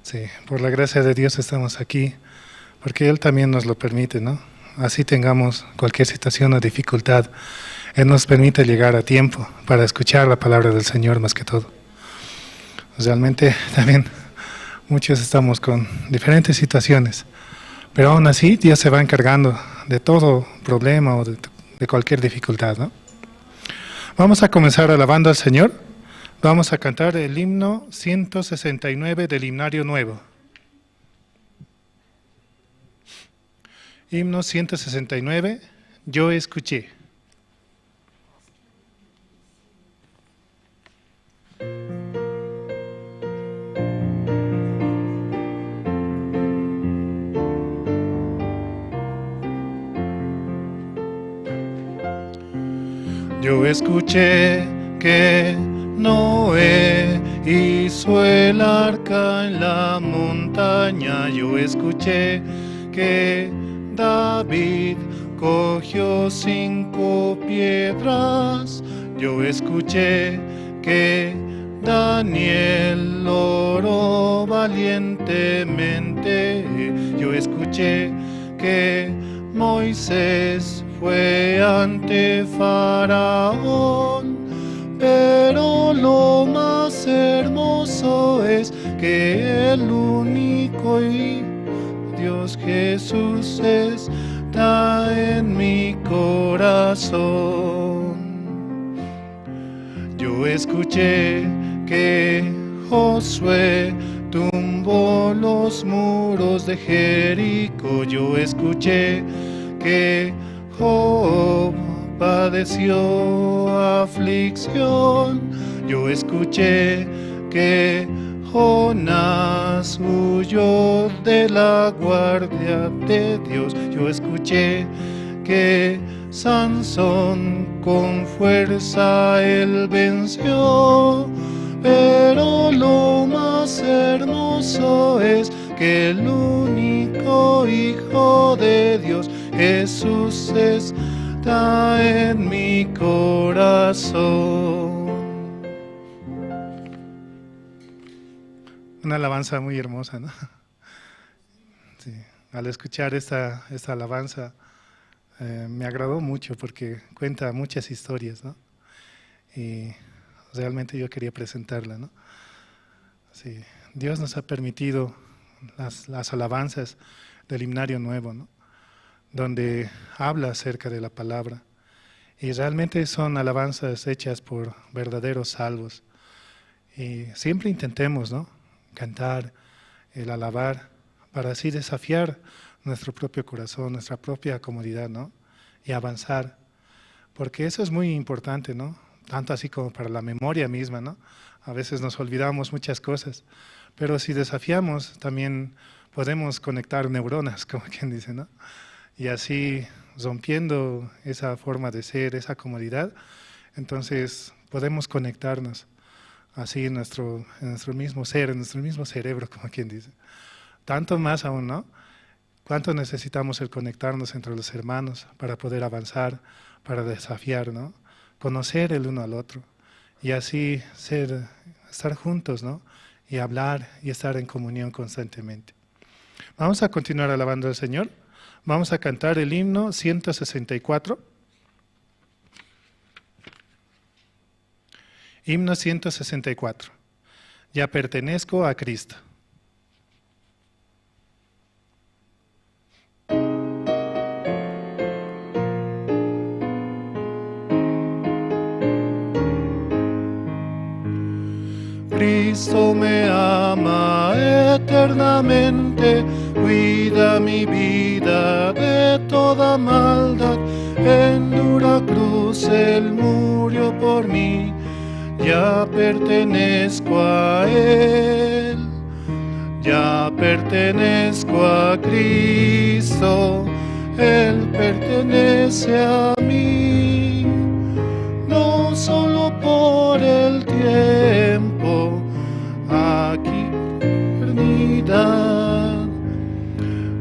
Sí, por la gracia de Dios estamos aquí, porque Él también nos lo permite, ¿no? Así tengamos cualquier situación o dificultad, Él nos permite llegar a tiempo para escuchar la palabra del Señor más que todo. Realmente también muchos estamos con diferentes situaciones, pero aún así Dios se va encargando de todo problema o de cualquier dificultad, ¿no? Vamos a comenzar alabando al Señor. Vamos a cantar el himno 169 del Himnario Nuevo. Himno 169, Yo escuché. Yo escuché que Noé hizo el arca en la montaña. Yo escuché que David cogió 5 piedras. Yo escuché que Daniel oró valientemente. Yo escuché que Moisés fue ante Faraón, pero lo más hermoso es que el único Dios Jesús está en mi corazón. Yo escuché que Josué tumbó los muros de Jericó. Yo escuché que Job padeció aflicción. Yo escuché que Jonás huyó de la guardia de Dios. Yo escuché que Sansón con fuerza él venció. Pero lo más hermoso es que el único Hijo de Dios, Jesús, está en mi corazón. Una alabanza muy hermosa, ¿no? Sí. Al escuchar esta alabanza me agradó mucho porque cuenta muchas historias, ¿no? Y realmente yo quería presentarla, ¿no? Sí. Dios nos ha permitido las alabanzas del Himnario Nuevo, ¿no? Donde habla acerca de la palabra. Y realmente son alabanzas hechas por verdaderos salvos. Y siempre intentemos, ¿no?, cantar, el alabar, para así desafiar nuestro propio corazón, nuestra propia comodidad, ¿no?, y avanzar. Porque eso es muy importante, ¿no?, tanto así como para la memoria misma, ¿no? A veces nos olvidamos muchas cosas, pero si desafiamos también podemos conectar neuronas, como quien dice, ¿no? Y así, rompiendo esa forma de ser, esa comodidad, entonces podemos conectarnos así en nuestro mismo ser, en nuestro mismo cerebro, como quien dice. Tanto más aún, ¿no? ¿Cuánto necesitamos el conectarnos entre los hermanos para poder avanzar, para desafiar, ¿no?, conocer el uno al otro y así estar juntos, ¿no?, y hablar y estar en comunión constantemente. Vamos a continuar alabando al Señor. Vamos a cantar el himno 164. Himno 164. Ya pertenezco a Cristo. Cristo me ama eternamente, cuida mi vida de toda maldad. En dura cruz Él murió por mí, ya pertenezco a Él. Ya pertenezco a Cristo, Él pertenece a mí. No solo por el tiempo, aquí eternidad.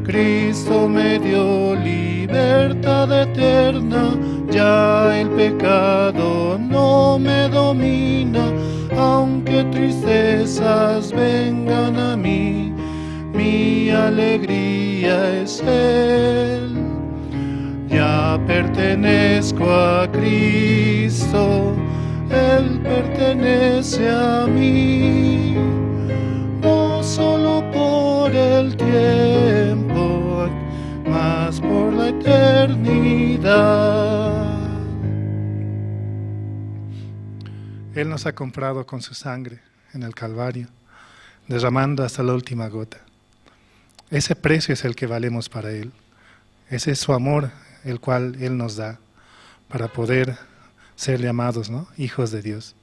Cristo me dio libertad eterna, ya el pecado no me domina. Aunque tristezas vengan a mí, es Él. Ya pertenezco a Cristo, Él pertenece a mí, no solo por el tiempo, mas por la eternidad. Él nos ha comprado con su sangre en el Calvario, derramando hasta la última gota. Ese precio es el que valemos para Él. Ese es su amor, el cual Él nos da para poder ser llamados, ¿no?, hijos de Dios.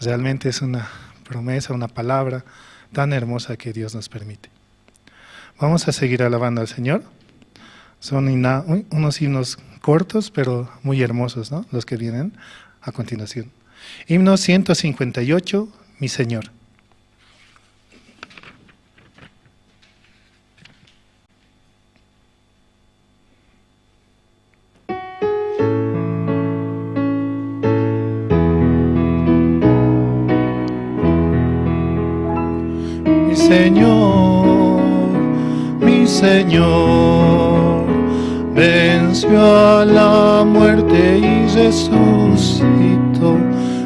Realmente es una promesa, una palabra tan hermosa que Dios nos permite. Vamos a seguir alabando al Señor. Son unos himnos cortos, pero muy hermosos, ¿no?, los que vienen a continuación. Himno 158, Mi Señor. Mi Señor, venció a la muerte y resucitó.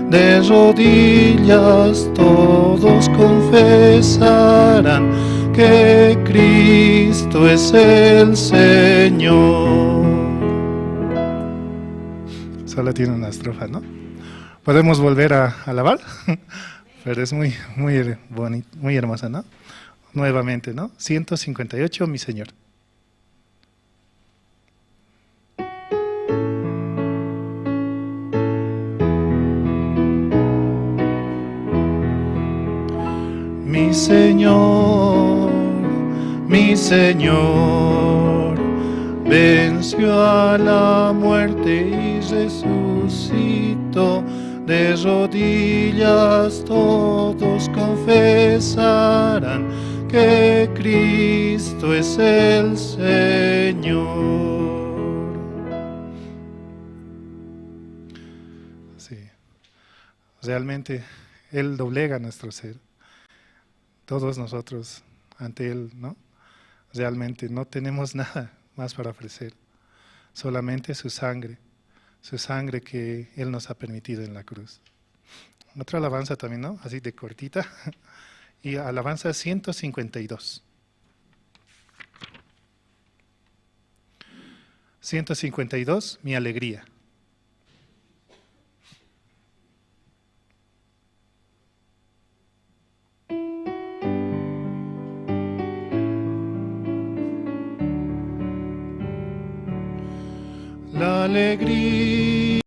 De rodillas todos confesarán que Cristo es el Señor. Solo tiene una estrofa, ¿no? Podemos volver a alabar, pero es muy bonita, muy hermosa, ¿no? Nuevamente, ¿no? 158, Mi Señor. Mi Señor, venció a la muerte y resucitó. De rodillas todos confesarán que Cristo es el Señor. Sí, realmente Él doblega nuestro ser. Todos nosotros ante Él, ¿no? Realmente no tenemos nada más para ofrecer, solamente su sangre que Él nos ha permitido en la cruz. Otra alabanza también, ¿no? Así de cortita. Y alabanza 152. 152, Mi alegría. La alegría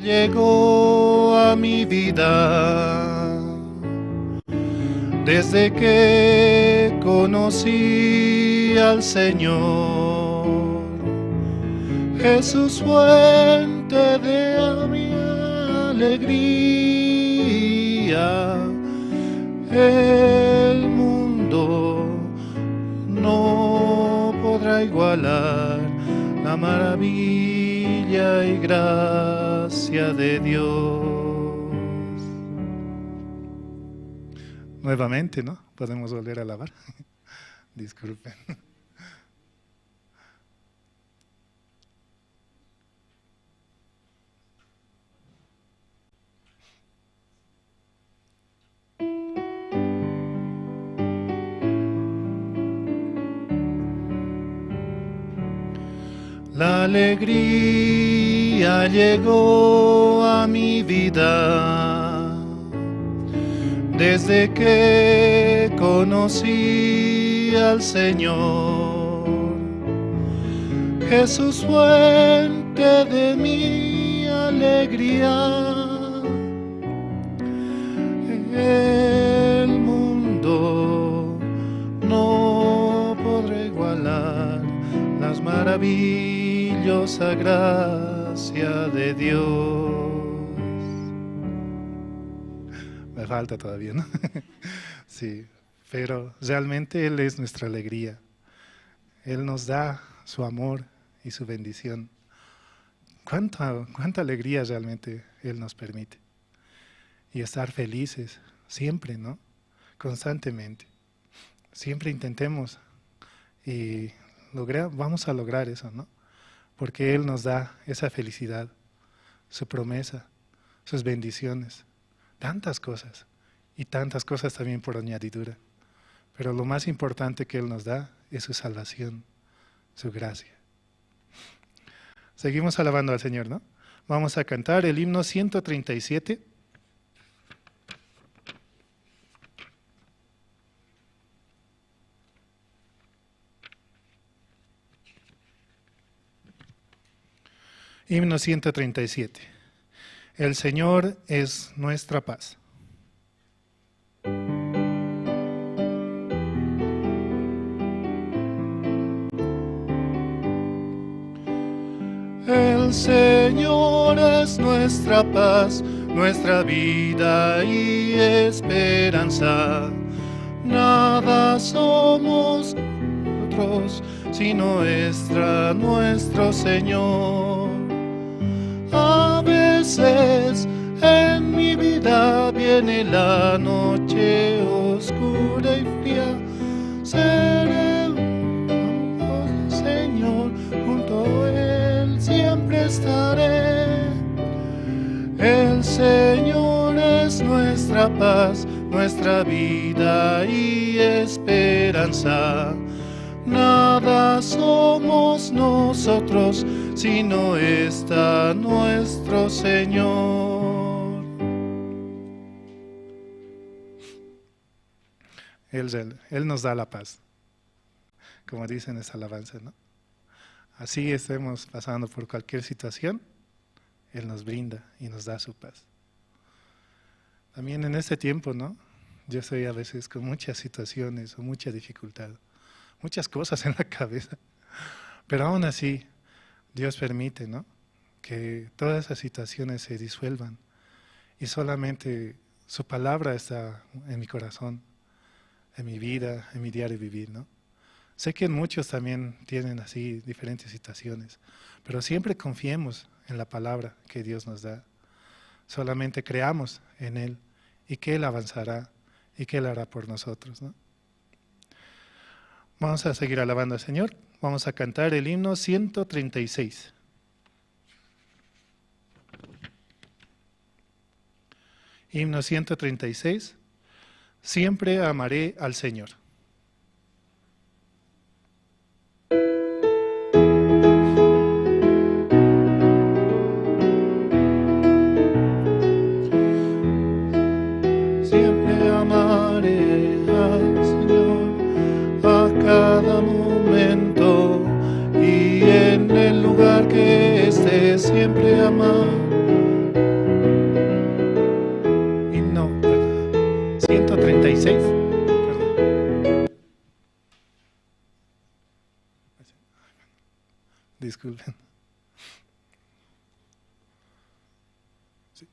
llegó a mi vida desde que conocí al Señor. Jesús, fuente de mi alegría, el mundo no podrá igualar la maravilla y gracia de Dios. Nuevamente, ¿no? Podemos volver a alabar. Disculpen. La alegría llegó a mi vida desde que conocí al Señor. Jesús, fuente de mi alegría, el mundo no podrá igualar las maravillosas gracias de Dios. Me falta todavía, ¿no? Sí, pero realmente Él es nuestra alegría. Él nos da su amor y su bendición. ¿Cuánta alegría realmente Él nos permite? Y estar felices siempre, ¿no? Constantemente. Siempre intentemos y vamos a lograr eso, ¿no? Porque Él nos da esa felicidad, su promesa, sus bendiciones, tantas cosas y tantas cosas también por añadidura. Pero lo más importante que Él nos da es su salvación, su gracia. Seguimos alabando al Señor, ¿no? Vamos a cantar el himno 137. Himno 137. El Señor es nuestra paz. El Señor es nuestra paz, nuestra vida y esperanza. Nada somos nosotros sino nuestro Señor. A veces en mi vida viene la noche oscura y fría. Seré un Señor, junto a Él siempre estaré. El Señor es nuestra paz, nuestra vida y esperanza. Nada somos nosotros sino está nuestro Señor. Él nos da la paz, como dicen esa alabanza, ¿no? Así estemos pasando por cualquier situación, Él nos brinda y nos da su paz. También en este tiempo, ¿no? Yo estoy a veces con muchas situaciones o mucha dificultad, muchas cosas en la cabeza, pero aún así Dios permite, ¿no?, que todas esas situaciones se disuelvan y solamente su palabra está en mi corazón, en mi vida, en mi diario vivir, ¿no? Sé que muchos también tienen así diferentes situaciones, pero siempre confiemos en la palabra que Dios nos da. Solamente creamos en Él y que Él avanzará y que Él hará por nosotros, ¿no? Vamos a seguir alabando al Señor. Vamos a cantar el himno 136. Himno 136. Siempre amaré al Señor. Siempre amaré al Señor a cada momento y en el lugar que esté siempre amar. Himno 136. Disculpen. Sí.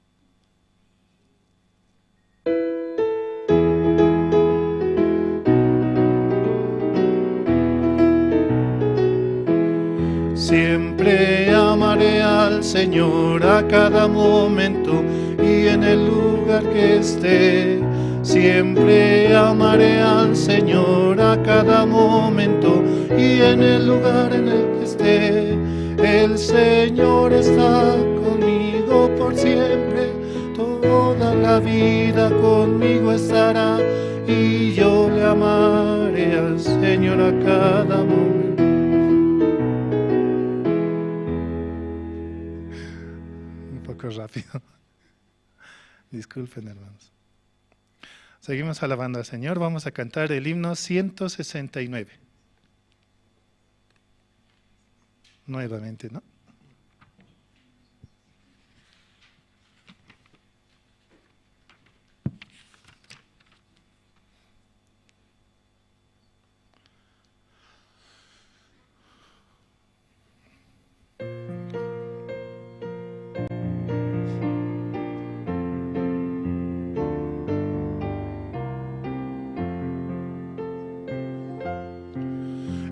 Siempre amaré al Señor a cada momento y en el lugar que esté. Siempre amaré al Señor a cada momento y en el lugar en el que esté. El Señor está conmigo por siempre, toda la vida conmigo estará y yo le amaré al Señor a cada momento. Un poco rápido. Disculpen, hermanos. Seguimos alabando al Señor. Vamos a cantar el himno 169. Nuevamente, ¿no?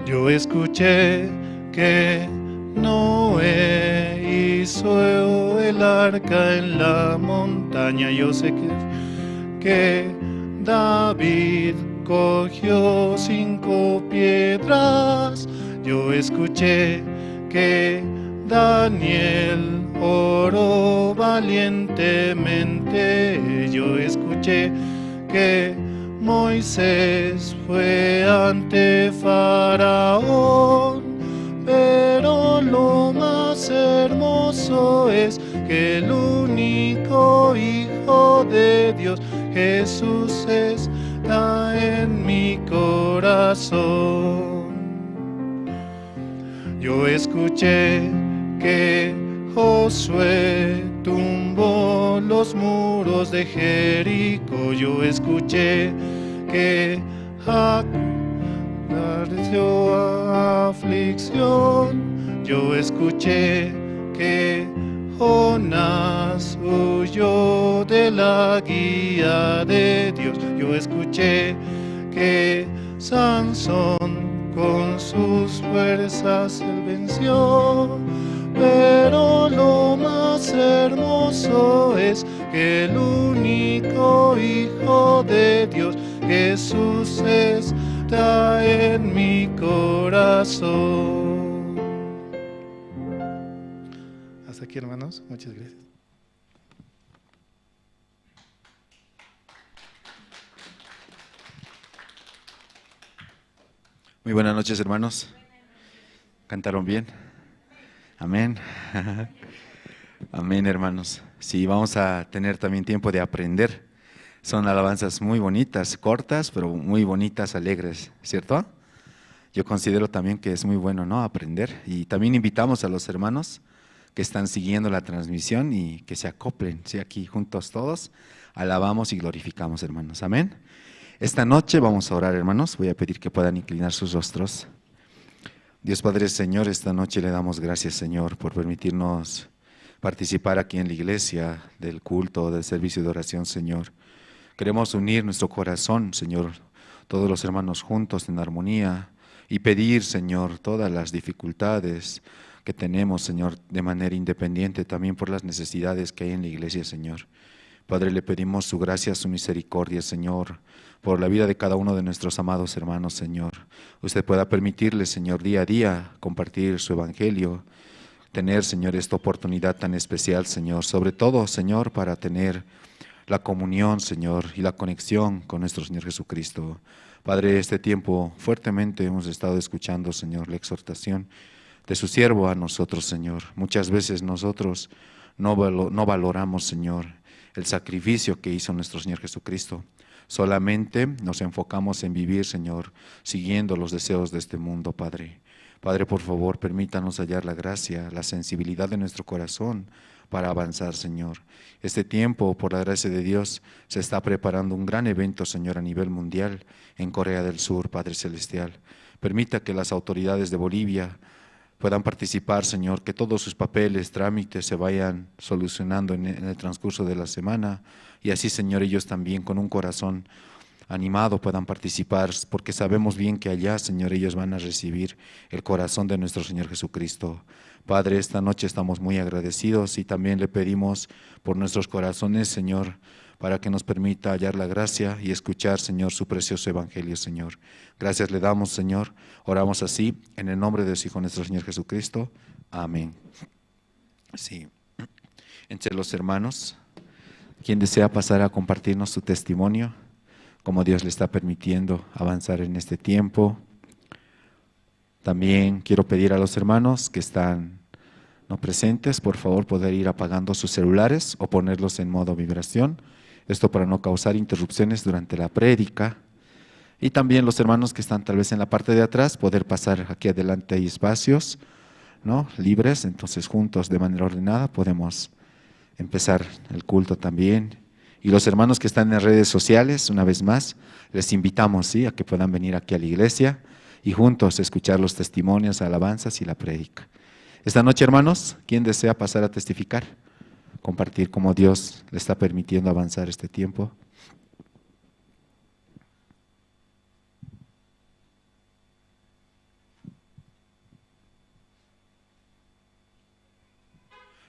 Yo escuché que Noé hizo el arca en la montaña. Yo sé que David cogió 5 piedras. Yo escuché que Daniel oró valientemente. Yo escuché que Moisés fue ante Faraón. Pero lo más hermoso es que el único Hijo de Dios, Jesús, está en mi corazón. Yo escuché que Josué tumbó los muros de Jericó. Yo escuché que Jacob padeció aflicción. Yo escuché que Jonás huyó de la guía de Dios. Yo escuché que Sansón con sus fuerzas él venció. Pero lo más hermoso es que el único Hijo de Dios, Jesús, está en mi corazón. Hasta aquí, hermanos. Muchas gracias. Muy buenas noches, hermanos. ¿Cantaron bien? Amén. Amén, hermanos. Sí, vamos a tener también tiempo de aprender. Son alabanzas muy bonitas, cortas, pero muy bonitas, alegres, ¿cierto? Yo considero también que es muy bueno, ¿no?, aprender. Y también invitamos a los hermanos que están siguiendo la transmisión y que se acoplen, ¿sí? Aquí juntos todos, alabamos y glorificamos, hermanos. Amén. Esta noche vamos a orar, hermanos. Voy a pedir que puedan inclinar sus rostros. Dios Padre, Señor, esta noche le damos gracias, Señor, por permitirnos participar aquí en la iglesia del culto, del servicio de oración, Señor. Queremos unir nuestro corazón, Señor, todos los hermanos juntos en armonía y pedir, Señor, todas las dificultades que tenemos, Señor, de manera independiente, también por las necesidades que hay en la iglesia, Señor. Padre, le pedimos su gracia, su misericordia, Señor, por la vida de cada uno de nuestros amados hermanos, Señor. Usted pueda permitirle, Señor, día a día compartir su evangelio, tener, Señor, esta oportunidad tan especial, Señor, sobre todo, Señor, para tener la comunión, Señor, y la conexión con nuestro Señor Jesucristo. Padre, este tiempo fuertemente hemos estado escuchando, Señor, la exhortación de su siervo a nosotros, Señor. Muchas veces nosotros no valoramos, Señor, el sacrificio que hizo nuestro Señor Jesucristo. Solamente nos enfocamos en vivir, Señor, siguiendo los deseos de este mundo, Padre. Padre, por favor, permítanos hallar la gracia, la sensibilidad de nuestro corazón para avanzar, Señor. Este tiempo, por la gracia de Dios, se está preparando un gran evento, Señor, a nivel mundial en Corea del Sur, Padre Celestial. Permita que las autoridades de Bolivia puedan participar, Señor, que todos sus papeles, trámites se vayan solucionando en el transcurso de la semana y así, Señor, ellos también con un corazón animado puedan participar, porque sabemos bien que allá, Señor, ellos van a recibir el corazón de nuestro Señor Jesucristo. Padre, esta noche estamos muy agradecidos y también le pedimos por nuestros corazones, Señor, para que nos permita hallar la gracia y escuchar, Señor, su precioso evangelio, Señor. Gracias le damos, Señor. Oramos así, en el nombre de su Hijo, nuestro Señor Jesucristo. Amén. Sí. Entre los hermanos, ¿quién desea pasar a compartirnos su testimonio? Cómo Dios le está permitiendo avanzar en este tiempo. También quiero pedir a los hermanos que están no presentes, por favor, poder ir apagando sus celulares o ponerlos en modo vibración. Esto para no causar interrupciones durante la prédica. Y también los hermanos que están tal vez en la parte de atrás, poder pasar aquí adelante, hay espacios, ¿no?, libres, entonces juntos de manera ordenada podemos empezar el culto también. Y los hermanos que están en redes sociales, una vez más, les invitamos, ¿sí?, a que puedan venir aquí a la iglesia y juntos escuchar los testimonios, alabanzas y la prédica. Esta noche, hermanos, ¿quién desea pasar a testificar? Compartir cómo Dios le está permitiendo avanzar este tiempo.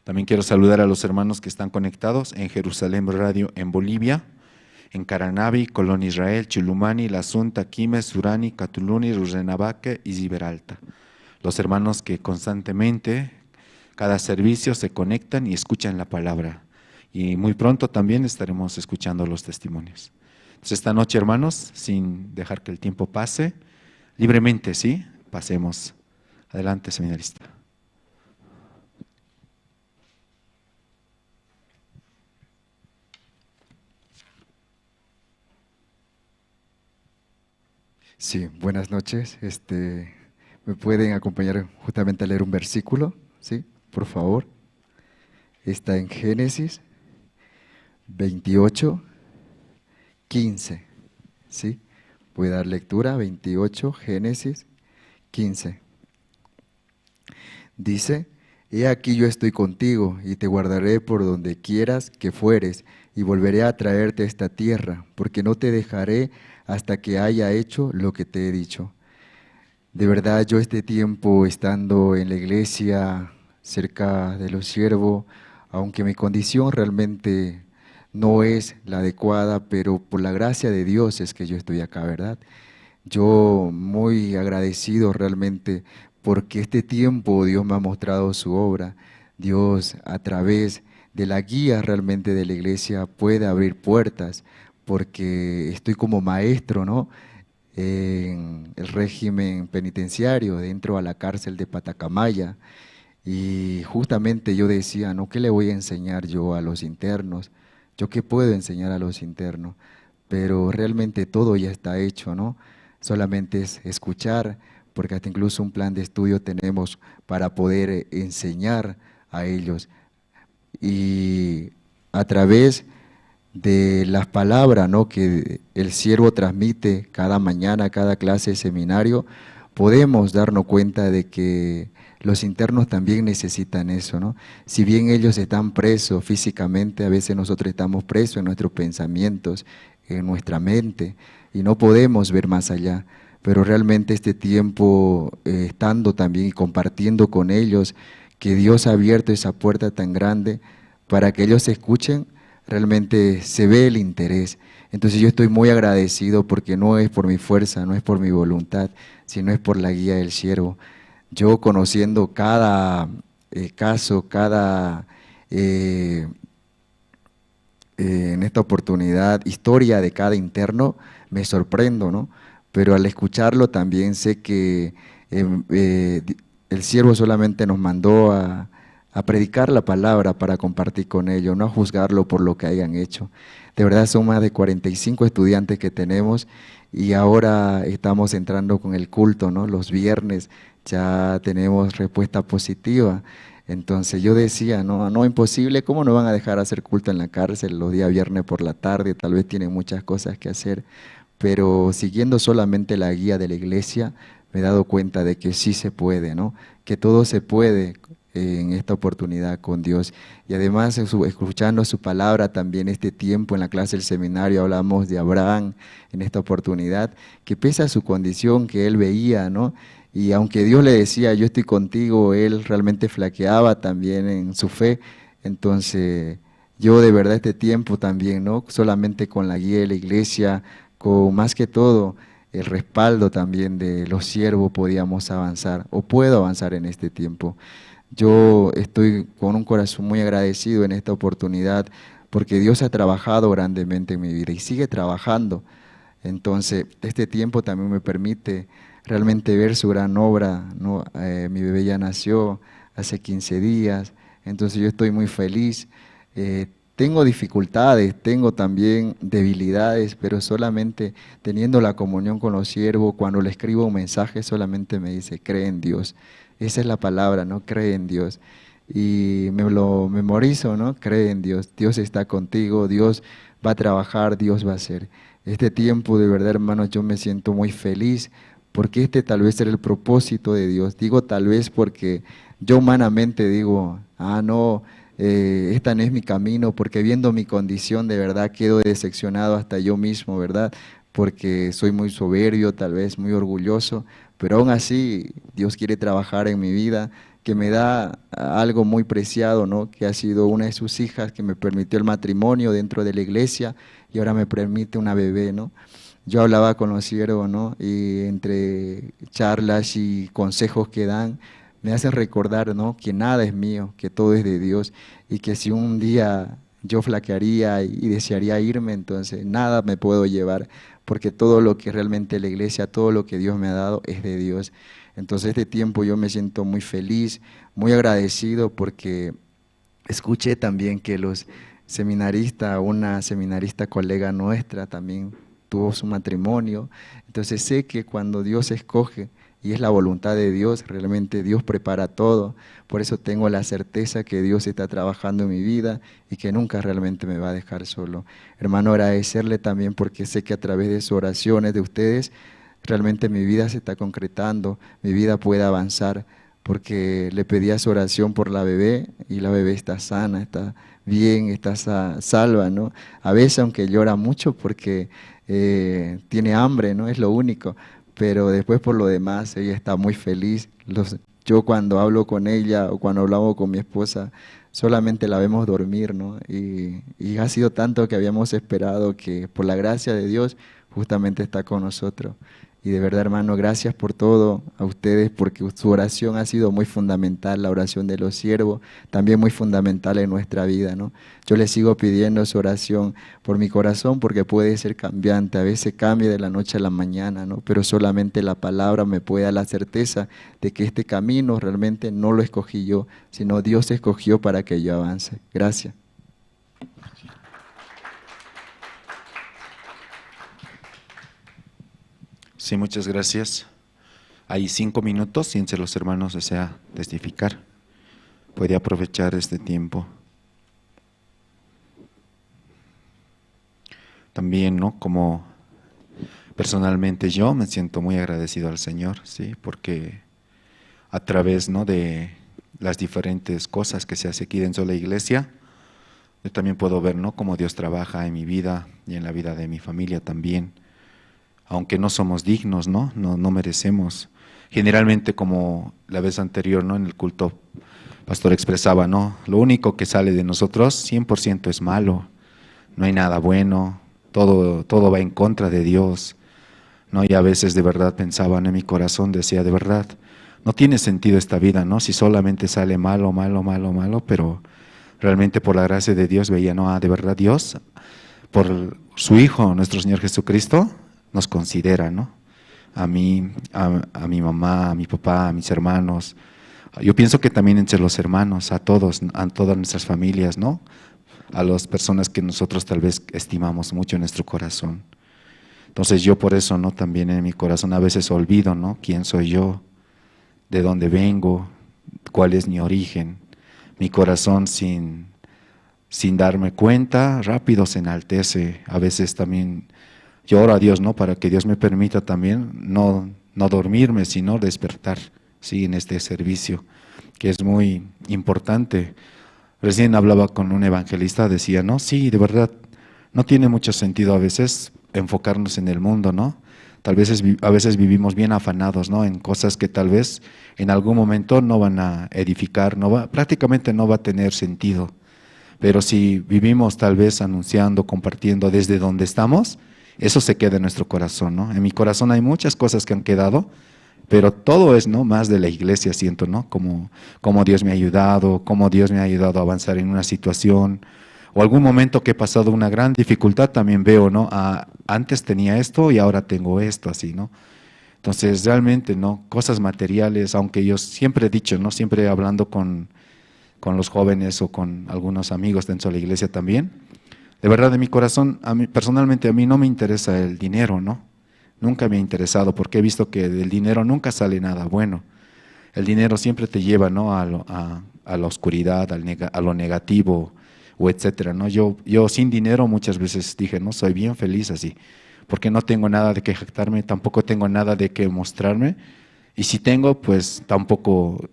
También quiero saludar a los hermanos que están conectados en Jerusalén Radio en Bolivia, en Caranavi, Colón Israel, Chulumani, La Asunta, Quime, Surani, Catuluni, Rurrenabaque y Ziberalta. los hermanos que constantemente, cada servicio, se conectan y escuchan la palabra. Y muy pronto también estaremos escuchando los testimonios. Entonces esta noche, hermanos, sin dejar que el tiempo pase, libremente, ¿sí? Pasemos. Adelante, seminarista. Sí, buenas noches. ¿Me pueden acompañar justamente a leer un versículo? ¿Sí? Por favor. Está en Génesis 28, 15. ¿Sí? Voy a dar lectura, 28, Génesis 15. Dice: He aquí yo estoy contigo y te guardaré por donde quieras que fueres y volveré a traerte a esta tierra, porque no te dejaré hasta que haya hecho lo que te he dicho. De verdad, yo este tiempo estando en la iglesia, cerca de los siervos, aunque mi condición realmente no es la adecuada, pero por la gracia de Dios es que yo estoy acá, ¿verdad? Yo muy agradecido realmente porque este tiempo Dios me ha mostrado su obra. Dios a través de la guía realmente de la iglesia puede abrir puertas, porque estoy como maestro, ¿no?, en el régimen penitenciario, dentro a la cárcel de Patacamaya. Y justamente yo decía, ¿no? ¿Qué le voy a enseñar yo a los internos? ¿Yo qué puedo enseñar a los internos? Pero realmente todo ya está hecho, ¿no? Solamente es escuchar, porque hasta incluso un plan de estudio tenemos para poder enseñar a ellos. Y a través de las palabras, ¿no?, que el siervo transmite cada mañana, cada clase de seminario, podemos darnos cuenta de que los internos también necesitan eso, ¿no? Si bien ellos están presos físicamente, a veces nosotros estamos presos en nuestros pensamientos, en nuestra mente, y no podemos ver más allá. Pero realmente este tiempo, estando también y compartiendo con ellos, que Dios ha abierto esa puerta tan grande para que ellos escuchen, realmente se ve el interés. Entonces yo estoy muy agradecido, porque no es por mi fuerza, no es por mi voluntad, sino es por la guía del siervo. Yo, conociendo cada caso, cada, en esta oportunidad, historia de cada interno, me sorprendo, ¿no? Pero al escucharlo también sé que el siervo solamente nos mandó a predicar la palabra para compartir con ellos, no a juzgarlo por lo que hayan hecho. De verdad son más de 45 estudiantes que tenemos, y ahora estamos entrando con el culto, ¿no? Los viernes ya tenemos respuesta positiva. Entonces yo decía, no, no, imposible, ¿cómo no van a dejar hacer culto en la cárcel los días viernes por la tarde? Tal vez tienen muchas cosas que hacer, pero siguiendo solamente la guía de la iglesia, me he dado cuenta de que sí se puede, ¿no? Que todo se puede en esta oportunidad con Dios. Y además, escuchando su palabra también este tiempo en la clase del seminario, hablamos de Abraham en esta oportunidad, que pese a su condición que él veía, ¿no?, y aunque Dios le decía, yo estoy contigo, él realmente flaqueaba también en su fe. Entonces, yo de verdad este tiempo también, ¿no?, solamente con la guía de la iglesia, con más que todo el respaldo también de los siervos, podíamos avanzar, o puedo avanzar en este tiempo. Yo estoy con un corazón muy agradecido en esta oportunidad, porque Dios ha trabajado grandemente en mi vida y sigue trabajando. Entonces, este tiempo también me permite realmente ver su gran obra, ¿no? Mi bebé ya nació hace 15 días, entonces yo estoy muy feliz. Tengo dificultades, tengo también debilidades, pero solamente teniendo la comunión con los siervos, cuando le escribo un mensaje solamente me dice, cree en Dios. Esa es la palabra, ¿no? Cree en Dios. Y me lo memorizo, ¿no? Cree en Dios. Dios está contigo, Dios va a trabajar, Dios va a hacer. Este tiempo, de verdad, hermanos, yo me siento muy feliz, porque este tal vez era el propósito de Dios. Digo tal vez porque yo humanamente digo, no, esta no es mi camino, porque viendo mi condición de verdad quedo decepcionado hasta yo mismo, ¿verdad? Porque soy muy soberbio, tal vez muy orgulloso, pero aún así Dios quiere trabajar en mi vida, que me da algo muy preciado, ¿no?, que ha sido una de sus hijas, que me permitió el matrimonio dentro de la iglesia y ahora me permite una bebé, ¿no? yo hablaba con los siervos, ¿no? Y entre charlas y consejos que dan, me hacen recordar, ¿no? Que nada es mío, que todo es de Dios y que si un día yo flaquearía y desearía irme, entonces nada me puedo llevar, porque todo lo que realmente la iglesia, todo lo que Dios me ha dado es de Dios. Entonces este tiempo yo me siento muy feliz, muy agradecido porque escuché también que los seminaristas, una seminarista colega nuestra también tuvo su matrimonio. Entonces sé que cuando Dios escoge y es la voluntad de Dios, realmente Dios prepara todo. Por eso tengo la certeza que Dios está trabajando en mi vida y que nunca realmente me va a dejar solo. Hermano, agradecerle también porque sé que a través de sus oraciones de ustedes, realmente mi vida se está concretando, mi vida puede avanzar, porque le pedía su oración por la bebé y la bebé está sana, está bien, está salva, ¿no? A veces aunque llora mucho porque tiene hambre, ¿no? Es lo único, pero después por lo demás ella está muy feliz. Yo cuando hablo con ella o cuando hablamos con mi esposa, solamente la vemos dormir, ¿no? Y ha sido tanto que habíamos esperado que por la gracia de Dios justamente está con nosotros. Y de verdad, hermano, gracias por todo a ustedes, porque su oración ha sido muy fundamental, la oración de los siervos, también muy fundamental en nuestra vida, ¿no? Yo les sigo pidiendo su oración por mi corazón, porque puede ser cambiante, a veces cambia de la noche a la mañana, ¿no? Pero solamente la palabra me puede dar la certeza de que este camino realmente no lo escogí yo, sino Dios escogió para que yo avance. Gracias. Sí, muchas gracias. Hay 5 minutos, si entre los hermanos desea testificar, puede aprovechar este tiempo. También, ¿no? Como personalmente yo me siento muy agradecido al Señor, sí, porque a través, ¿no?, de las diferentes cosas que se hace aquí dentro de la iglesia, yo también puedo ver, ¿no?, cómo Dios trabaja en mi vida y en la vida de mi familia también. Aunque no somos dignos, ¿no? No merecemos. Generalmente, como la vez anterior, ¿no?, en el culto, pastor expresaba, ¿no?, lo único que sale de nosotros 100% es malo, no hay nada bueno, todo va en contra de Dios, ¿no? Y a veces de verdad pensaba, ¿no?, en mi corazón, decía, de verdad, no tiene sentido esta vida, ¿no? Si solamente sale malo, malo, malo, malo, pero realmente por la gracia de Dios veía, ¿no?, de verdad Dios, por su Hijo, nuestro Señor Jesucristo, nos considera, ¿no? A mí, a mi mamá, a mi papá, a mis hermanos. Yo pienso que también entre los hermanos, a todos, a todas nuestras familias, ¿no? A las personas que nosotros tal vez estimamos mucho en nuestro corazón. Entonces yo por eso, ¿no?, también en mi corazón a veces olvido, ¿no?, quién soy yo, de dónde vengo, cuál es mi origen. Mi corazón sin darme cuenta, rápido se enaltece. A veces también yo oro a Dios, ¿no?, para que Dios me permita también no dormirme, sino despertar, sí, en este servicio, que es muy importante. Recién hablaba con un evangelista, decía, ¿no?, sí, de verdad, no tiene mucho sentido a veces enfocarnos en el mundo, ¿no? Tal vez a veces vivimos bien afanados, ¿no?, en cosas que tal vez en algún momento no van a edificar, prácticamente no va a tener sentido. Pero si vivimos tal vez anunciando, compartiendo desde donde estamos, eso se queda en nuestro corazón, ¿no? En mi corazón hay muchas cosas que han quedado, pero todo es, ¿no?, más de la iglesia, siento, ¿no? Como Dios me ha ayudado, cómo Dios me ha ayudado a avanzar en una situación, o algún momento que he pasado una gran dificultad, también veo, ¿no?, antes tenía esto y ahora tengo esto, así, ¿no? Entonces, realmente, ¿no?, cosas materiales, aunque yo siempre he dicho, ¿no?, siempre hablando con los jóvenes o con algunos amigos dentro de la iglesia también, de verdad, de mi corazón, personalmente a mí no me interesa el dinero, ¿no? Nunca me ha interesado, porque he visto que del dinero nunca sale nada bueno. El dinero siempre te lleva, ¿no?, a la oscuridad, a lo negativo, o etcétera, ¿no? Yo sin dinero muchas veces dije, no, soy bien feliz así, porque no tengo nada de que jactarme, tampoco tengo nada de que mostrarme, y si tengo, pues tampoco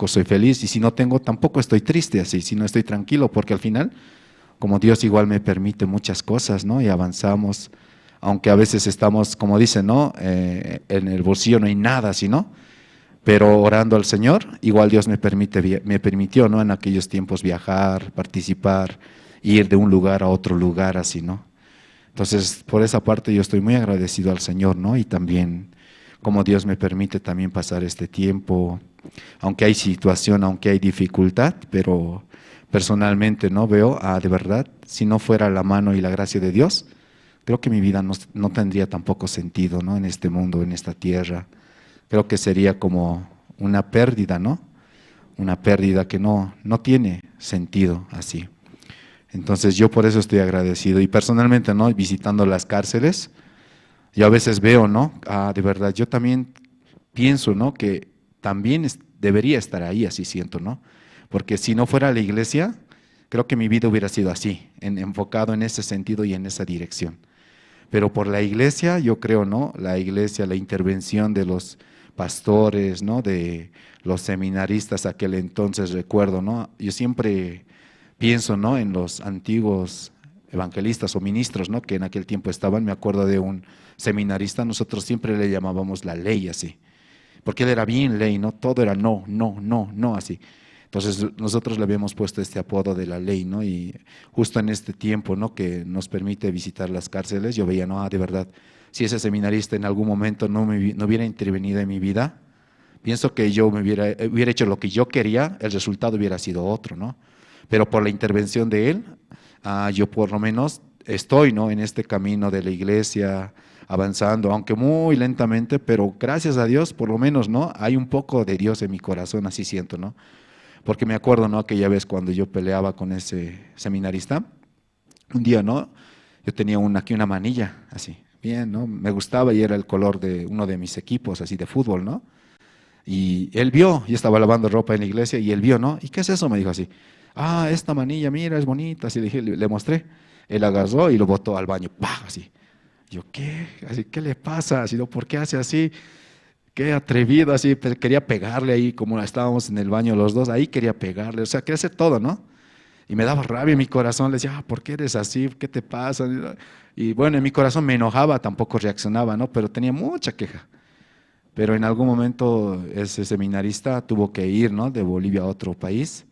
soy feliz, y si no tengo, tampoco estoy triste así, si no estoy tranquilo, porque al final, como Dios igual me permite muchas cosas, ¿no?, y avanzamos, aunque a veces estamos, como dicen, ¿no?, en el bolsillo no hay nada así, ¿no?, pero orando al Señor, igual Dios me permitió, ¿no?, en aquellos tiempos viajar, participar, ir de un lugar a otro lugar así, ¿no? Entonces, por esa parte yo estoy muy agradecido al Señor, ¿no? Y también como Dios me permite también pasar este tiempo, aunque hay situación, aunque hay dificultad, pero personalmente no veo, de verdad, si no fuera la mano y la gracia de Dios, creo que mi vida no tendría tampoco sentido, ¿no? En este mundo, en esta tierra. Creo que sería como una pérdida, ¿no? Una pérdida que no tiene sentido así. Entonces yo por eso estoy agradecido y personalmente, ¿no? Visitando las cárceles, yo a veces veo, ¿no? De verdad, yo también pienso, ¿no? Que también debería estar ahí, así siento, ¿no? Porque si no fuera la iglesia, creo que mi vida hubiera sido así, enfocado en ese sentido y en esa dirección. Pero por la iglesia, yo creo, ¿no? La iglesia, la intervención de los pastores, ¿no? De los seminaristas aquel entonces, recuerdo, ¿no? Yo siempre pienso, ¿no? En los antiguos evangelistas o ministros, ¿no? Que en aquel tiempo estaban. Me acuerdo de un seminarista, nosotros siempre le llamábamos la ley así, porque él era bien ley, ¿no? Todo era no, no, no, no, así. Entonces nosotros le habíamos puesto este apodo de la ley, ¿no? Y justo en este tiempo, ¿no? Que nos permite visitar las cárceles, yo veía, no, de verdad, si ese seminarista en algún momento no hubiera intervenido en mi vida, pienso que yo hubiera hecho lo que yo quería, el resultado hubiera sido otro, ¿no? Pero por la intervención de él, yo por lo menos estoy, ¿no? En este camino de la iglesia, avanzando, aunque muy lentamente, pero gracias a Dios, por lo menos, ¿no? Hay un poco de Dios en mi corazón, así siento, ¿no? Porque me acuerdo, ¿no? Aquella vez cuando yo peleaba con ese seminarista, un día, ¿no? Yo tenía aquí una manilla, así, bien, ¿no? Me gustaba y era el color de uno de mis equipos, así, de fútbol, ¿no? Y él vio, yo estaba lavando ropa en la iglesia y él vio, ¿no? ¿Y qué es eso? Me dijo así. Esta manilla, mira, es bonita. Así le mostré. Él agarró y lo botó al baño. ¡Pah! Así. Yo, ¿qué? Así, ¿qué le pasa? Así, ¿no? ¿Por qué hace así? Qué atrevido, así. Quería pegarle ahí, como estábamos en el baño los dos. Ahí quería pegarle. O sea, quería hacer todo, ¿no? Y me daba rabia en mi corazón. Le decía, ¿por qué eres así? ¿Qué te pasa? Y bueno, en mi corazón me enojaba, tampoco reaccionaba, ¿no? Pero tenía mucha queja. Pero en algún momento ese seminarista tuvo que ir, ¿no? De Bolivia a otro país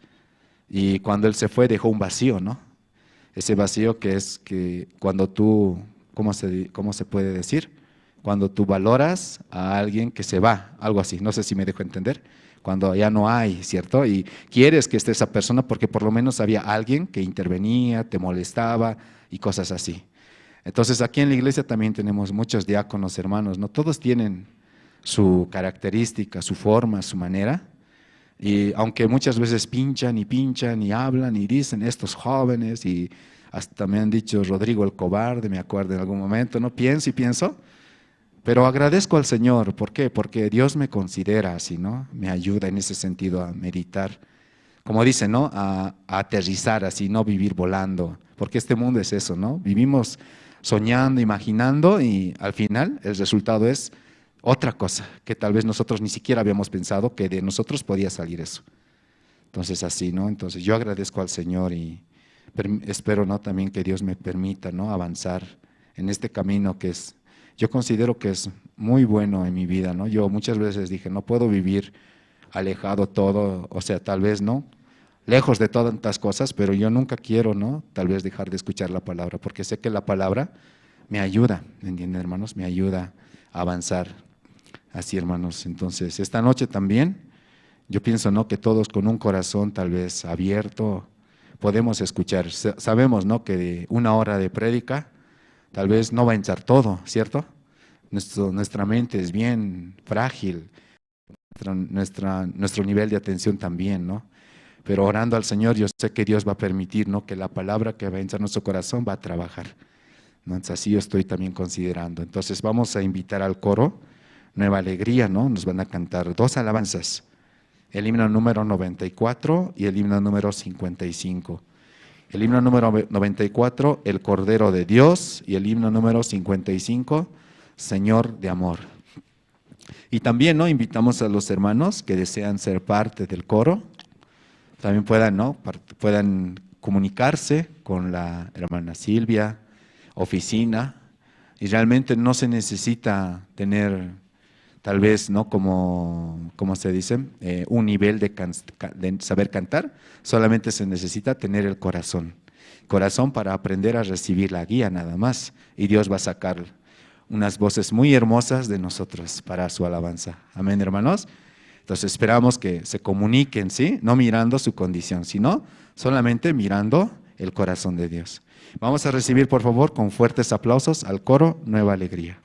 y cuando él se fue dejó un vacío, ¿no? Ese vacío que es que cuando tú, cómo se puede decir? Cuando tú valoras a alguien que se va, algo así, no sé si me dejo entender, cuando ya no hay, ¿cierto? Y quieres que esté esa persona porque por lo menos había alguien que intervenía, te molestaba y cosas así. Entonces aquí en la iglesia también tenemos muchos diáconos, hermanos, ¿no? Todos tienen su característica, su forma, su manera. Y aunque muchas veces pinchan y hablan y dicen estos jóvenes y hasta me han dicho Rodrigo el cobarde, me acuerdo en algún momento, ¿no? Pienso y pienso, pero agradezco al Señor. ¿Por qué? Porque Dios me considera así, ¿no? Me ayuda en ese sentido a meditar, como dicen, ¿no? A aterrizar así, no vivir volando, porque este mundo es eso, ¿no? Vivimos soñando, imaginando y al final el resultado es otra cosa que tal vez nosotros ni siquiera habíamos pensado que de nosotros podía salir eso. Entonces así, ¿no? Entonces yo agradezco al Señor y espero, ¿no? También que Dios me permita, ¿no? Avanzar en este camino que es, yo considero que es muy bueno en mi vida, ¿no? Yo muchas veces dije, no puedo vivir alejado todo, o sea, tal vez, ¿no? Lejos de tantas cosas, pero yo nunca quiero, ¿no? Tal vez dejar de escuchar la palabra, porque sé que la palabra me ayuda, ¿me entienden, hermanos? Me ayuda a avanzar. Así, hermanos. Entonces, esta noche también, yo pienso, ¿no? Que todos con un corazón tal vez abierto podemos escuchar. Sabemos, ¿no? Que de una hora de prédica tal vez no va a entrar todo, ¿cierto? Nuestra mente es bien frágil, nuestro nivel de atención también, ¿no? Pero orando al Señor, yo sé que Dios va a permitir, ¿no? Que la palabra que va a entrar en nuestro corazón va a trabajar, ¿no? Entonces, así yo estoy también considerando. Entonces, vamos a invitar al coro Nueva Alegría, ¿no? Nos van a cantar dos alabanzas, el himno número 94 y el himno número 55. El himno número 94, el Cordero de Dios, y el himno número 55, Señor de Amor. Y también, ¿no? Invitamos a los hermanos que desean ser parte del coro, también puedan, ¿no? Puedan comunicarse con la hermana Silvia, oficina, y realmente no se necesita tener tal vez, ¿no? Como se dice, un nivel de saber cantar, solamente se necesita tener el corazón. corazón para aprender a recibir la guía nada más. Y Dios va a sacar unas voces muy hermosas de nosotros para su alabanza. Amén, hermanos. Entonces esperamos que se comuniquen, ¿sí? No mirando su condición, sino solamente mirando el corazón de Dios. Vamos a recibir, por favor, con fuertes aplausos al coro Nueva Alegría.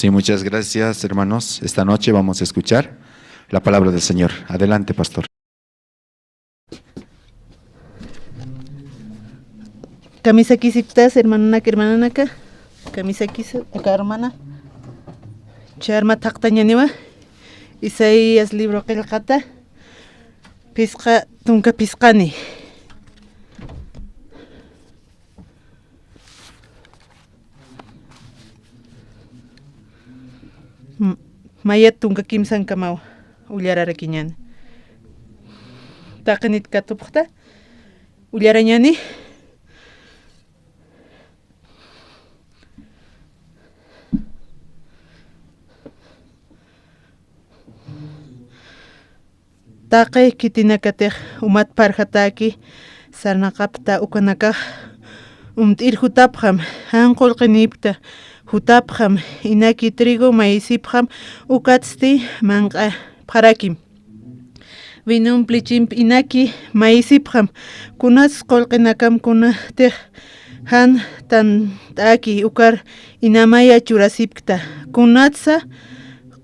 Sí, muchas gracias, hermanos. Esta noche vamos a escuchar la palabra del Señor. Adelante, pastor. Kamisa kisiptas, hermanana, hermananaka. camisa kisa acá hermana charma taqtañaniwa Isaías libro qillqata pisqa tunka pisqani mayat tunka kimsan kamaw ullararakiñani taqinit katupqta ullarañani taqay kitinakatiq umat parhataki sarnaqapta ukanakaq t'ir hutapqam hanqulqinipta hutapqam inaki trigo maisipqam ukatsti manqa pharakim vinumpli chimpi inaki maisipqam kunas qolqinakam kunatiq han tan t'aki ukar inamaya churasipkta kunatsa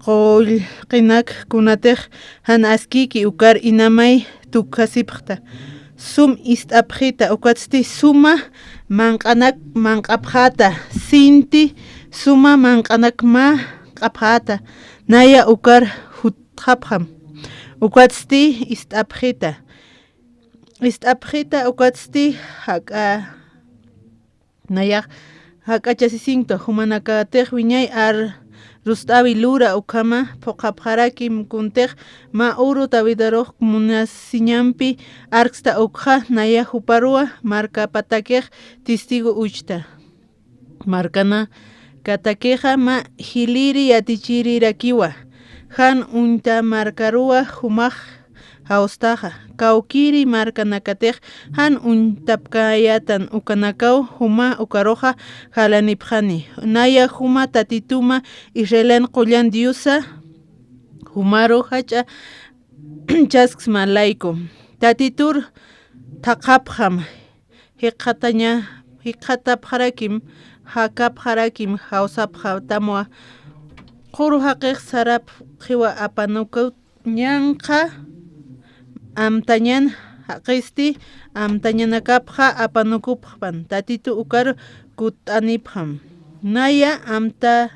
qolqinak kunatiq han askiki ukar inamay tukhasipqta sum ist'apqita ukatsti suma manq'apqata sinti suma manq'anakma q'apqata naya ukar hutqapqam ukatsti ist'apqita ukatsti hak'a naya hak'achasisinto humanakatiq wiñay ar rust'awi lura ukama phoqapqarakim kuntiq ma uru tawidaruq munasiñampi arqsta ukqa naya huparua marka patakiq testigo uchta markana katakiqa ma hiliri yatichiri rakiwa han unta markarua humaq haustaqa kawkiri markanakatiq han untapkayatan ukanakaw huma ukaroqa halanipqani naya huma tatituma Israelan qullan diusa humaro hacha chasks malayko tatitur thaqapqam hiqhatapqarakim hakapqarakim hawsapqatamwa quru haqiq sarap qiwa apanuku ñanqa amtañan haqisti amtañanakapqa apanukupqpan tatitu ukar kut'anipqam naya amta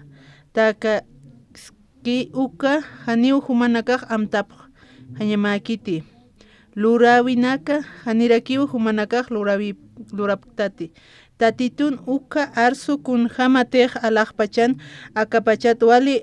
takaski uka haniw humanakaq amtapq hañamakiti lurawinaka hanirakiw humanakaq luraptati tatitun uka arsu kun hamatiq alaqpachan akapachat wali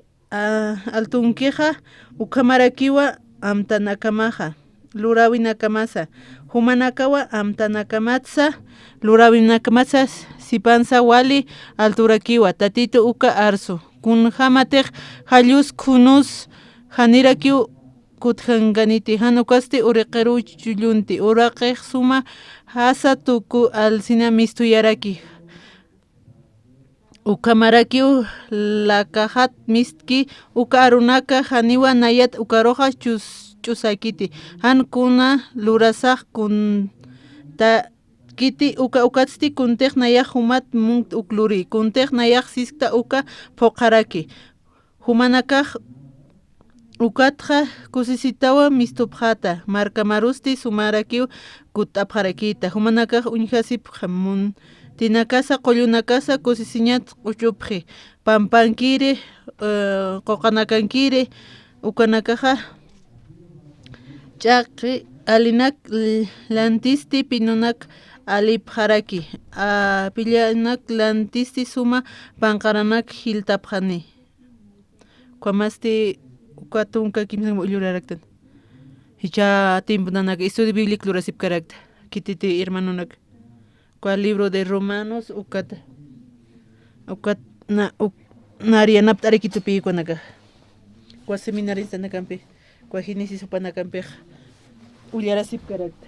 altunkiqa ukamarakiwa amtanakamaqa lurawinakamasa humanakawa amtanakamatsa lurawinakamasa sipansa wali alturakiwa tatitu uka arsu kun hamatiq hallus kunus hanirakiw kuthanganiti hanukasti uriqiru chullunti uraqiq suma hasa tuku alsina mistuyaraki ukamarakiw lakahat miski uka arunaka haniwa nayat ukaroqa chusakiti hankuna lurasaq kunta kiti ukatsti kuntiq nayaq humat munt ukluri kuntiq nayaq siskta uka phoqaraki humanakaq ukatqa kusisitawa mistupqata markamarusti sumarakiw kut'apqarakita humanakaq uñhasipqam tinakasa qullunakasa kusisiñat q'uchupqi pampankiri qoqanakankiri ukanakaqa ch'aqi alinak lantisti pinunak alipqaraki pillanak lantisti suma panqaranak hiltapqani kwamasti ukatunka kimsan ulluraraktan hicha tiempo nanaka estudio bíblico lurasipkarakta kititi hermanonak kwa libro de Romanos ukat narianapta arekitupi kwanaka kwa seminarista nakampi kwa Génesis upanakampi ullarasipkarakta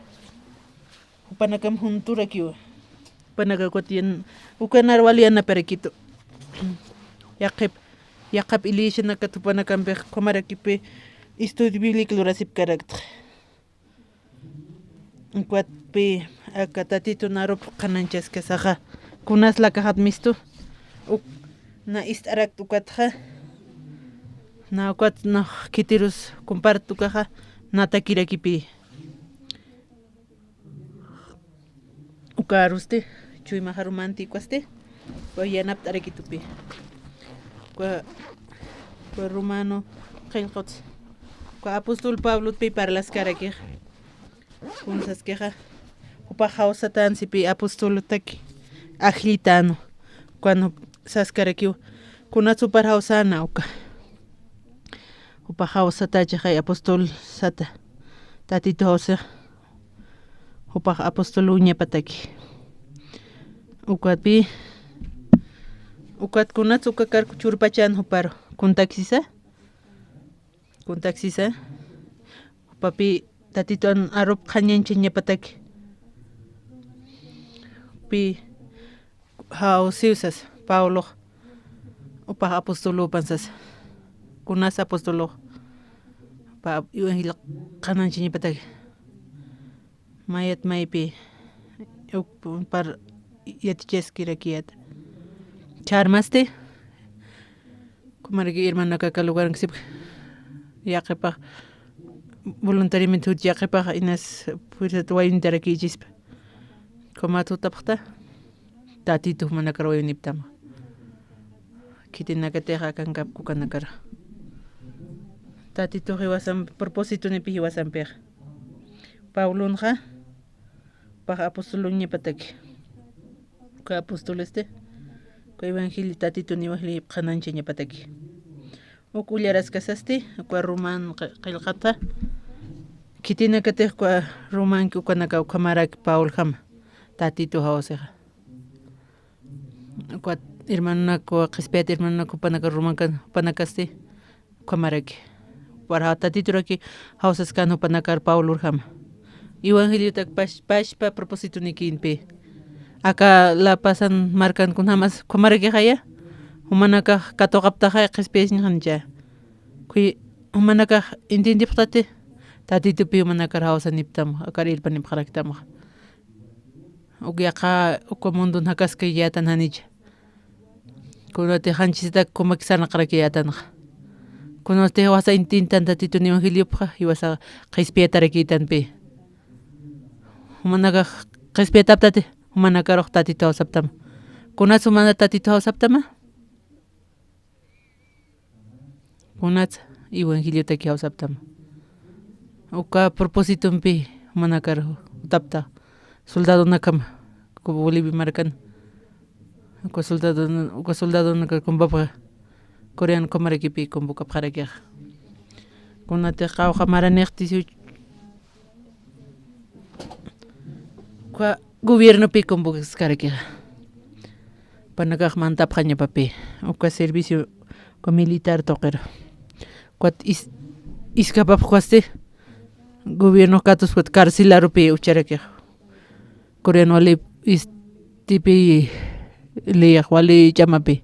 upanakam junturakiwa upanaka kwatiyan ukanar waliana perekitu yaqap ilishanaka tupanakampi qamarakipi estudio bíblico lurasipkarakta kuatpi akatatito narup qananchaskasaqa kunaslakajat mistu na istarak tukatja na kuat na kitirus compartukaja na takirakipi ukaruste chuymaja romántico este yanapta arequitupi kwa Romano qillqutz kwa apóstol Pablo pi parlaskaraki kunsaskeja upa hawsatan sipi apóstol taki ajlitano cuando saskaraki kunatsu par hawsana upa hawsata hay apóstol sata tatito hawsa upa apóstol uñapataki ukatpi ukat kunatsu kakar churpachan uparo kuntaksisa papi tatito arop khanyanchi ñapataki pi hawsiusas Paulo upa apóstolo pansas kunas apóstolo pa evangelo kananchi ñapataki mayat maypi par yaticheskirakiata charmaste kumariki hermana kaka lugar que yaqipa voluntariamente yaqipa inas puede tuwaynitara kijispa como tutapta tatito manakara wayniptama kitinakateja kankap kukanakara tatito hiwasan propósito nipi hiwasan pej Paulonja pa apóstol ñapataki ka apóstol ka evangelio tatito niwajli qananchi ñapataki ukullaras kasasti kwa roman qillqata kitinakatej kwa roman kukanaka kamarak Paul jama tatito hawseja kwa hermana ko qespet hermana ko panaka roman kan panakaste kamaraki para tatito raki hawsas kan panakar Paul jama evangelio tak pa propósito nikinpe acá la pasan marcan con jamás kamaraki haya humanaka katokapta hay qespes ni hanja kui humanaka intindi ptate tatito pi humanaka hawsa niptam akaril panip kharaktam ugyaqa ukomundo nakaska yatan hanich kunote hanchisita komaksana qarakiyatan kunote wasa intintan tatito ni evangelio pa iwasa qespetarakitan pe humanaka qespetaptate humanaka roh tatito saptam kunatsu mana tatito saptama kunats evangelio taki saptama uka propósito mpi humanaka tapta soldado nakama ko Bolivia marcan ko soldado nakar kumbapa coreano komarakipi kumbuka pharakya kunate qawqa maranexti kwa gobierno pi kumbukas karakya panakaq mantap khaña papi uka servicio ko militar toqera kwat iskapap kwaste gobierno katos kwat carcelaro pi ucharakya coreano le tipi le wale chamapi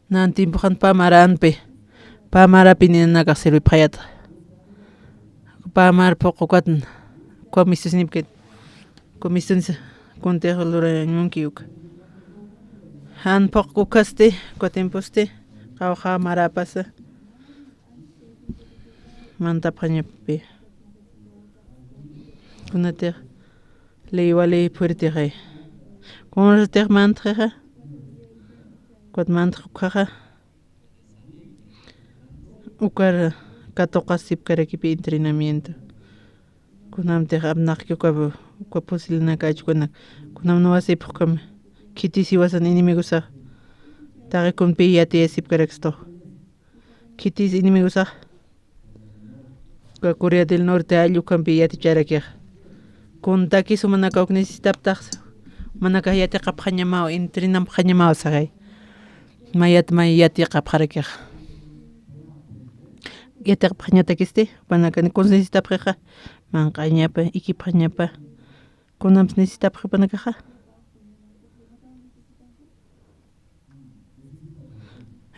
nan tiempo han pamaran pe pamara pinina ka servi phayat pamar poco kwatn comisión nipket comisión consejo lora nunkiuk han poco kaste kwatemposte qawha mara pasa manta phanya pe kunate le wale fuerte hay con te mantra kwat mantra khaha ukar katokasip karakipi entrenamiento kunam te abnak ko posible na kach kunam no asip kam kiti si wasan inimigos sa tare kon pe yati asip karaksto kiti inimigos sa Corea del Norte ayu kan pe yati charakia kuntaki sumanaka necesitaptax manaka yati qaphañamao entrenam phañamao sagay mayat mayati qapharakya yati qaphañata kiste panaka ni necesitapqa manqañapa ikiphañapa kunam necesitapqa panaka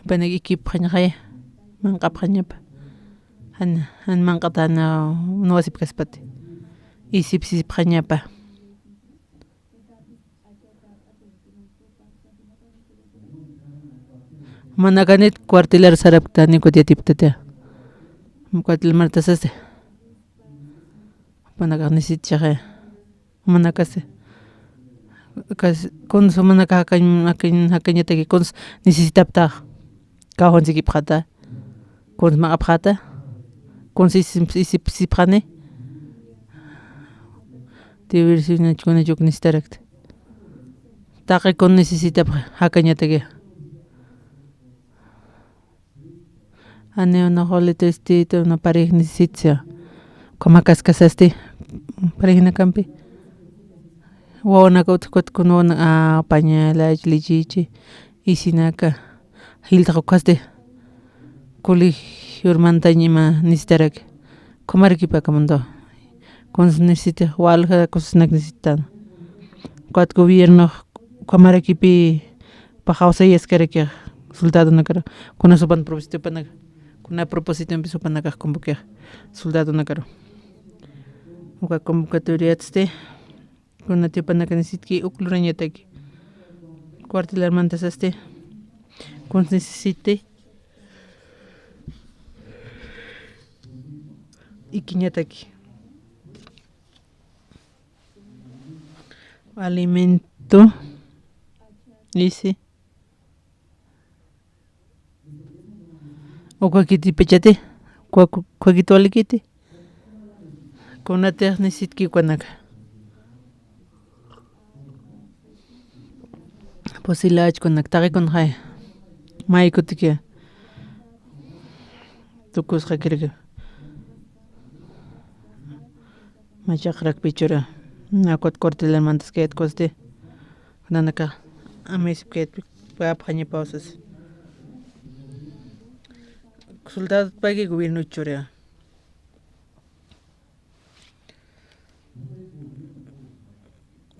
panaki ikiphañaya manqaphañapa han manqatana no asip kaspati isipsi phañapa manakanet cuartelar sarapta ni kotiatiptata cuartel martasaste panaka necesitcha manakase Kuns mana hakañataki kuns necesitapta kawansikipqata kuns maqapqata kuns isipqani tiwirsinachkunachuk necesitarakta taqay kun necesitapqa hakañataki ani una jolita una pareja necesita kamakasqasasti parejina kanpi wawanaka utqutakunawan pañalash lechichi isinaka hilltaqa uqhasti colegiomanta ñima necesitaraka kamarikipakamuntawa kuns necesita walqa kusasnaka necesitan kuat gobierno kamarakipi pajawsayaskaraka soldadonakara kuna sopan propósitopanaka kuna propósitompi sopanaka convocar soldadonakara uka convocatoriaste kuna tipanaka necesitki uklurañataki cuartelarmanta sasti kuns necesite ikiñataki alimento isi ukwakiti pechate kwakito alikiti kunata necesitki ukwanaka posilachkunaka taqikuna hay maykutiki tukusqa kirka machaqraqpichura nakuat cuartelarmantas kayatkusti kunanaka amesip kayatpi papqa ñapawsas soldadopaki gobierno chura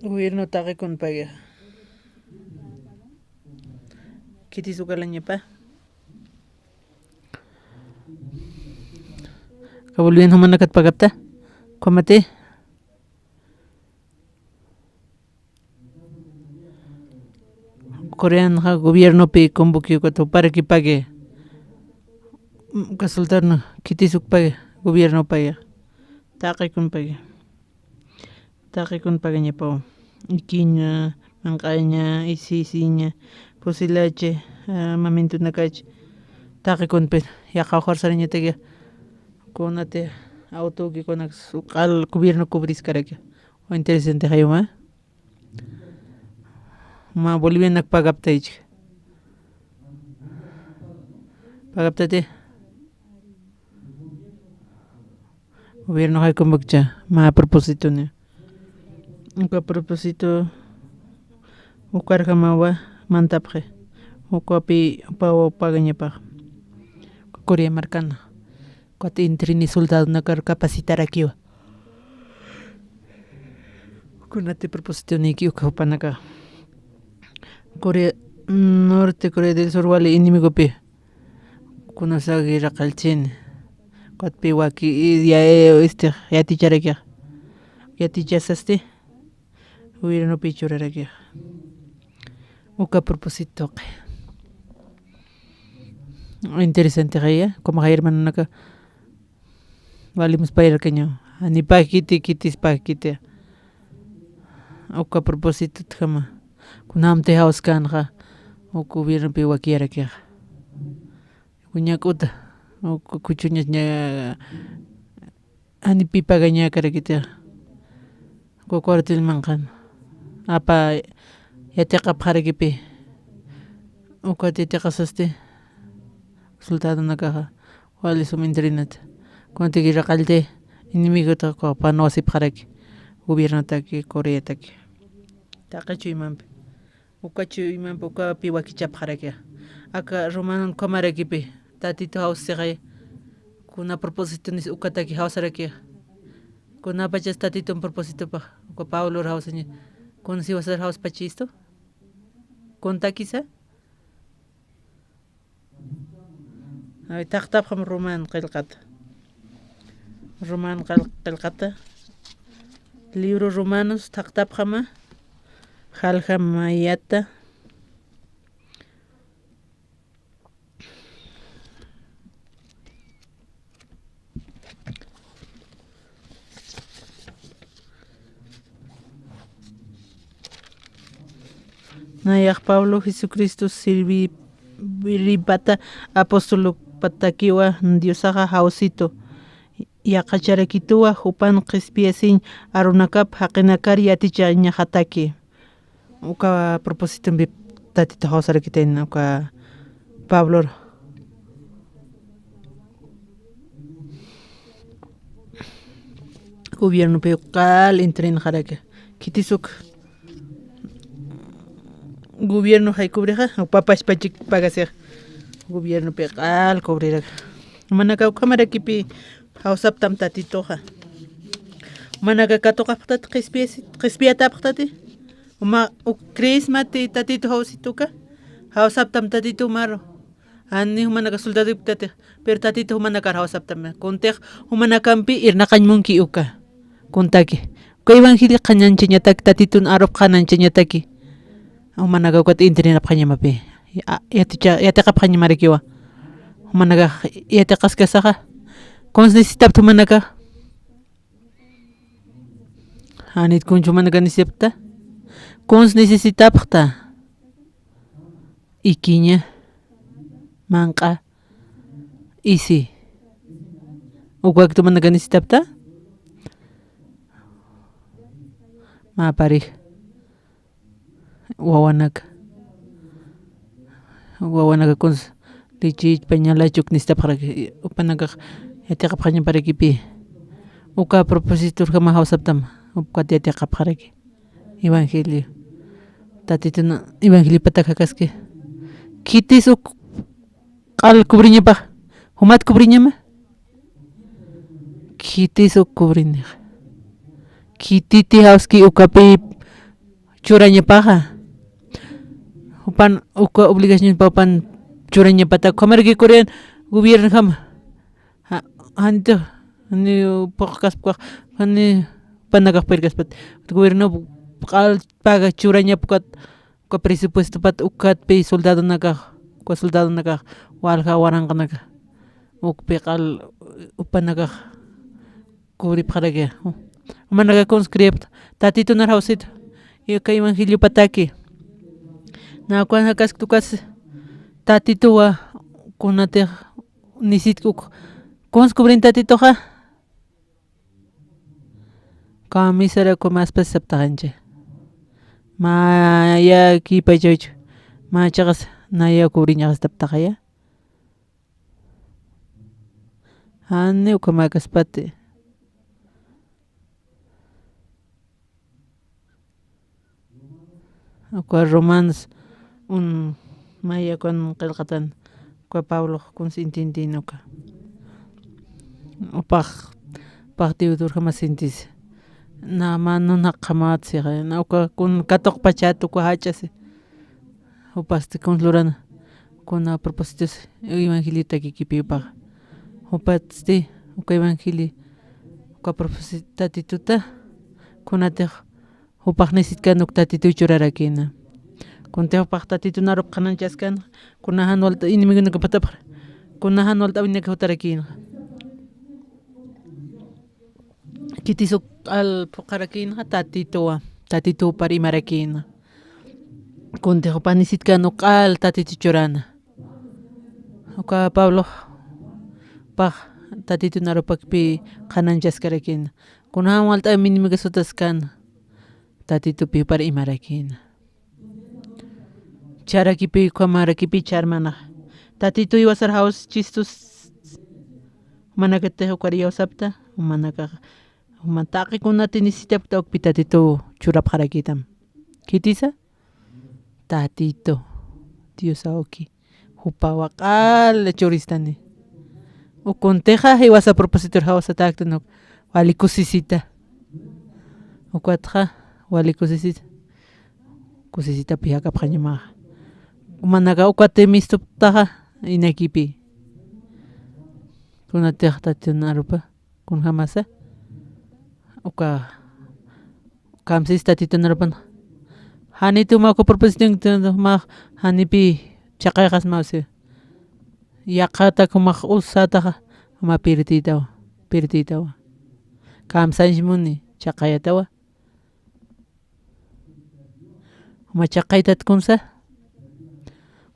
gobierno taqikuna kitis ukalañapa kavolviendo manakat pagapta kwamate coreano gobierno pi convoque para que pague kasultarno kitis pague gobierno pague taqikun pague ñapawan ikiña manqaña isisiña pusilache mamintunakachi taqikunpi yaqa awqarsarañataki kunate autokikunak al gobierno cubriskaraka o interesante hayuma ma bolivianak pagaptaychik pagaptate gobierno hay convoccha ma propósito ne uka propósito ukarjamawa mantapje ukapi pawa pagañapa Corea marcana cuat intrini soldado nakar capacitar aquí kunate propósito niki uka upanaka Corea Norte Corea del Sur wali enemigo pi kunasagi raqalchin cuat pi waki ya yaticharaki yatichasasti gobierno pi churaraki uka propósito interesante gaya como gaya hermanaka valimos para caño ani pakiti kitis pakiti uka propósito tjama kunamte house kanja uku gobierno pi wakiaraki kuñakuta uku kuchuñas ña ani pi pagaña karakita ko cuartel mankan apa yatiqa pjarakipi uka titiqa sasti soldado nakaja wali sum interinat kuntiki raqalte enemigo taqa panawasi pjaraki gobierno taki Corea taki taqachu imampi ukachu imampi ukapi wakicha pjaraki aka romano kamarakipi tatito hawsaqay kuna propósito nis ukataki hawsaraki kuna pachas tatito propósito pa uka Paulo hawsaña kun si wasar haws pachisto kunta quizá ay taqtapqam romano qillqata libro romanos taqtapqama jalja mayata Nayak Pablo Jesucristo sirvi ribata apóstolo patakiwa Diosaga hausito. Yaqacharakituwa hupan q'ispiyasín arunakap haqinakari yaticha ñajataki. Uka propósito bi tatita hawsarakitayn uka Pablo. Gobierno peukal entren jaraka. Kitisuk gobierno hay cubreja o papas pachik pagasir. Gobierno peukal cobrera. Manaka kamera kipi hausap tam tatitoja. Manaka katoka patat qispiyata patati. Uma ukris mati tatito hausituka. Hausap tam tatito maro. Ani manaka soldado patati. Pero tatito manaka hausap tam. Kontek humanakampi irnaqañmunki uka. Kontaki. Ko evangelio qañanchañataki tatitun arop qañanchañataki. Humanaqa ukat internet qañamapi. Yatiqa qañamarikiwa. Humanaqa yatiqas kasaqa. Cons necesita tu manaka. Anit kunchu manaka necesita. Cons necesita pta. Ikiña. Manqa. Isi. Ukwak tu manaka necesita pta. Ma parih. Wawanaka. Wawanaka cons lichi pañala chuk necesita para que upanaka. Yatiqa qaña para kipi. Uka propósito kama hausaptam. Uka yatiqa paraki. Evangelio. Tatituna evangelio pataka kaske. Kitis uk qal kubriña pa. Humat kubriña ma. Kitis uk kubriña. Kititi hauski ukapi churaña paja. Upan uka obligación pa upan churaña pata. Comer que korean gobierno jama. Anto ani podcast kwa ani panagak pergas pat gobierno qal paga churaña pukat ko presupuesto pat ukat pe soldado naga ko soldado naga walga waranga naga uk pe qal upanaga kubri parage managa conscript tatito nar hausit y ka evangelio pataki na kwa hakas tukas tatito wa kunate nisit kuk cons cubrin tatitoja camisera con más perceptanje ma ya ki pajoch ma chagas na ya cubriña hasta ane como kaspate ko romans un maya con qilqatan ko Pablo con sintintinoka partido durma sintis na mano na qamat siga na uka kun katok pachato ko hachase upaste con lorana con a propósitos evangelita que kipipa upaste uka evangeli uka propósito tatituta kunate upak nesit kanuk tatitu churarakina kunte upak tatitu narop qananchaskan kunahan walta inimiguna kapatapar kunahan walta winaka utarakina kitisuk al pokarakin tatito pari marakin kunte panisit kanuk al tatito churana uka Pablo pa tatito naropak pi kananjas karakin kunahan walta minimiga sutaskan tatito pi pari marakin charaki pi kamaraki pi charmana tatito iwasar house chistus manakate ukariyaw sapta manaka mataki kuna tinisita pta pitatito churap harakitam kitisa tatito Dios aoki upawakal choristani ukonteja iwas a propósito hawasa taktanok walikusisita ukwatja walikusisita kusisita pihaka phañima manaka ukwate mistuptaja inakipi kuna tehtatun arupa kun hamasa uka kamsis tatito narapan hani tu mako propósito ma hani pi chaqayqas mause yaqata kumaq usata ma pirtitawa kamsanshmuni chaqayatawa Machaqaytat kunsa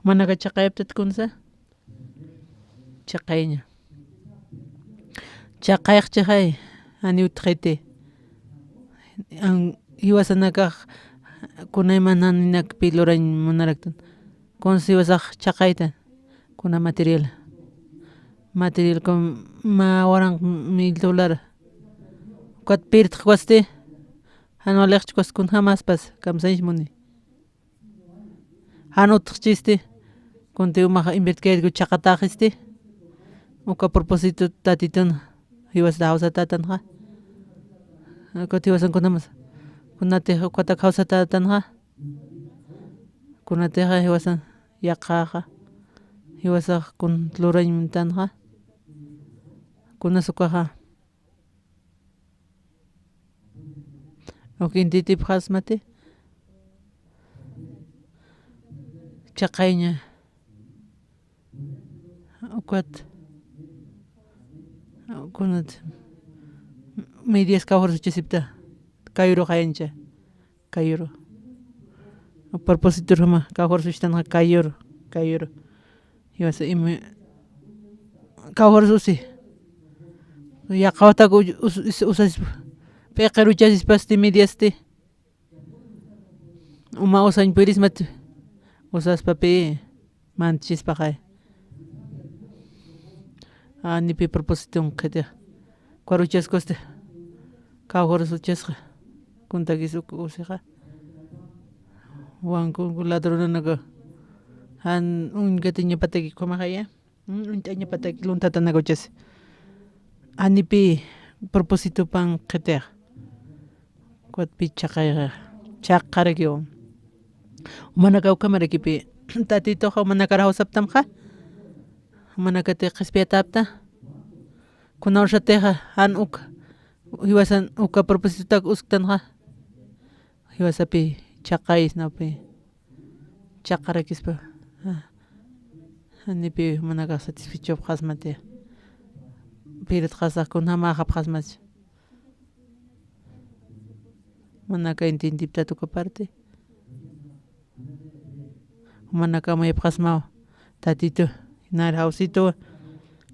manaka chaqayaptat kunsa chaqayña chaqayqcha hay aniwta qhete hiwasanakaq kunayman ninapi lurañ munaraktan kunsa hiwasaq chaqayta kuna material con ma waran $1000 kuat pirtaq wasti hanualiqch was kun hamaspas kamsanch muni hanutqchisti kunti umaqa invertkayku chaqataqiste uka propósito tatituna hiwasda hawsatatanqa kutin hiwasankunamas kunatiq ukata hawsatatanqa kunatiqa hiwasan yaqaqa hiwasaq kun lurañtanqa kunasukaqa ukintitip hasmati chaqayña ukat kunat medias kawrsuchisipta kayuro qayancha kayuro propósito rama kawrsuchtanqa kayuro hiwasa imi kawrsusi yaqawtaku usas peqeruchasispasti mediasti uma usañ purismati usaspapi manchishpaqay nipi propósito qhetiq kwaruchascoste kawrsuchasqa kuntakis usiqa wanku ladronanaqa han unkata ñapataki qumaqaya ñapataki luntata nakuchas anipi propósito pan qhetiq kuatpi chaqarakiwan manaka ukamarakipi tatitoqa manakara hawsaptamqa manakati qhispiyatapta kuna ursatiqa han uka hiwasan uka propósitota usktanqa hiwasapi chaqaysnapi chaqarakispa anipi manaka satisfecho qasmati pirit qasaq kunama hapqasmach manaka intintipta tuka parte manaka mayapqasmaw tatito hinar hawsito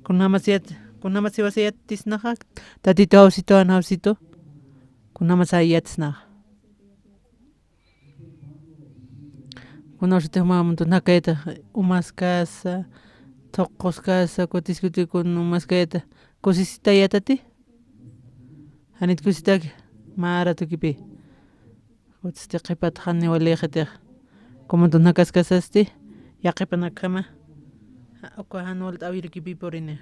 kunamas hiwasayattisnaqa tatito hawsito kunamas hayatisnaqa kuna ursatiqa mamuntunakayta umas kasa toqos kasa kutiskuti kun umas kayta kusisita yatati hanit kusitaki mara tukipi kutisti qhipata hani waliqitiq kumuntunakaskasasti yaqipanakama uka hanualta awirkipi purini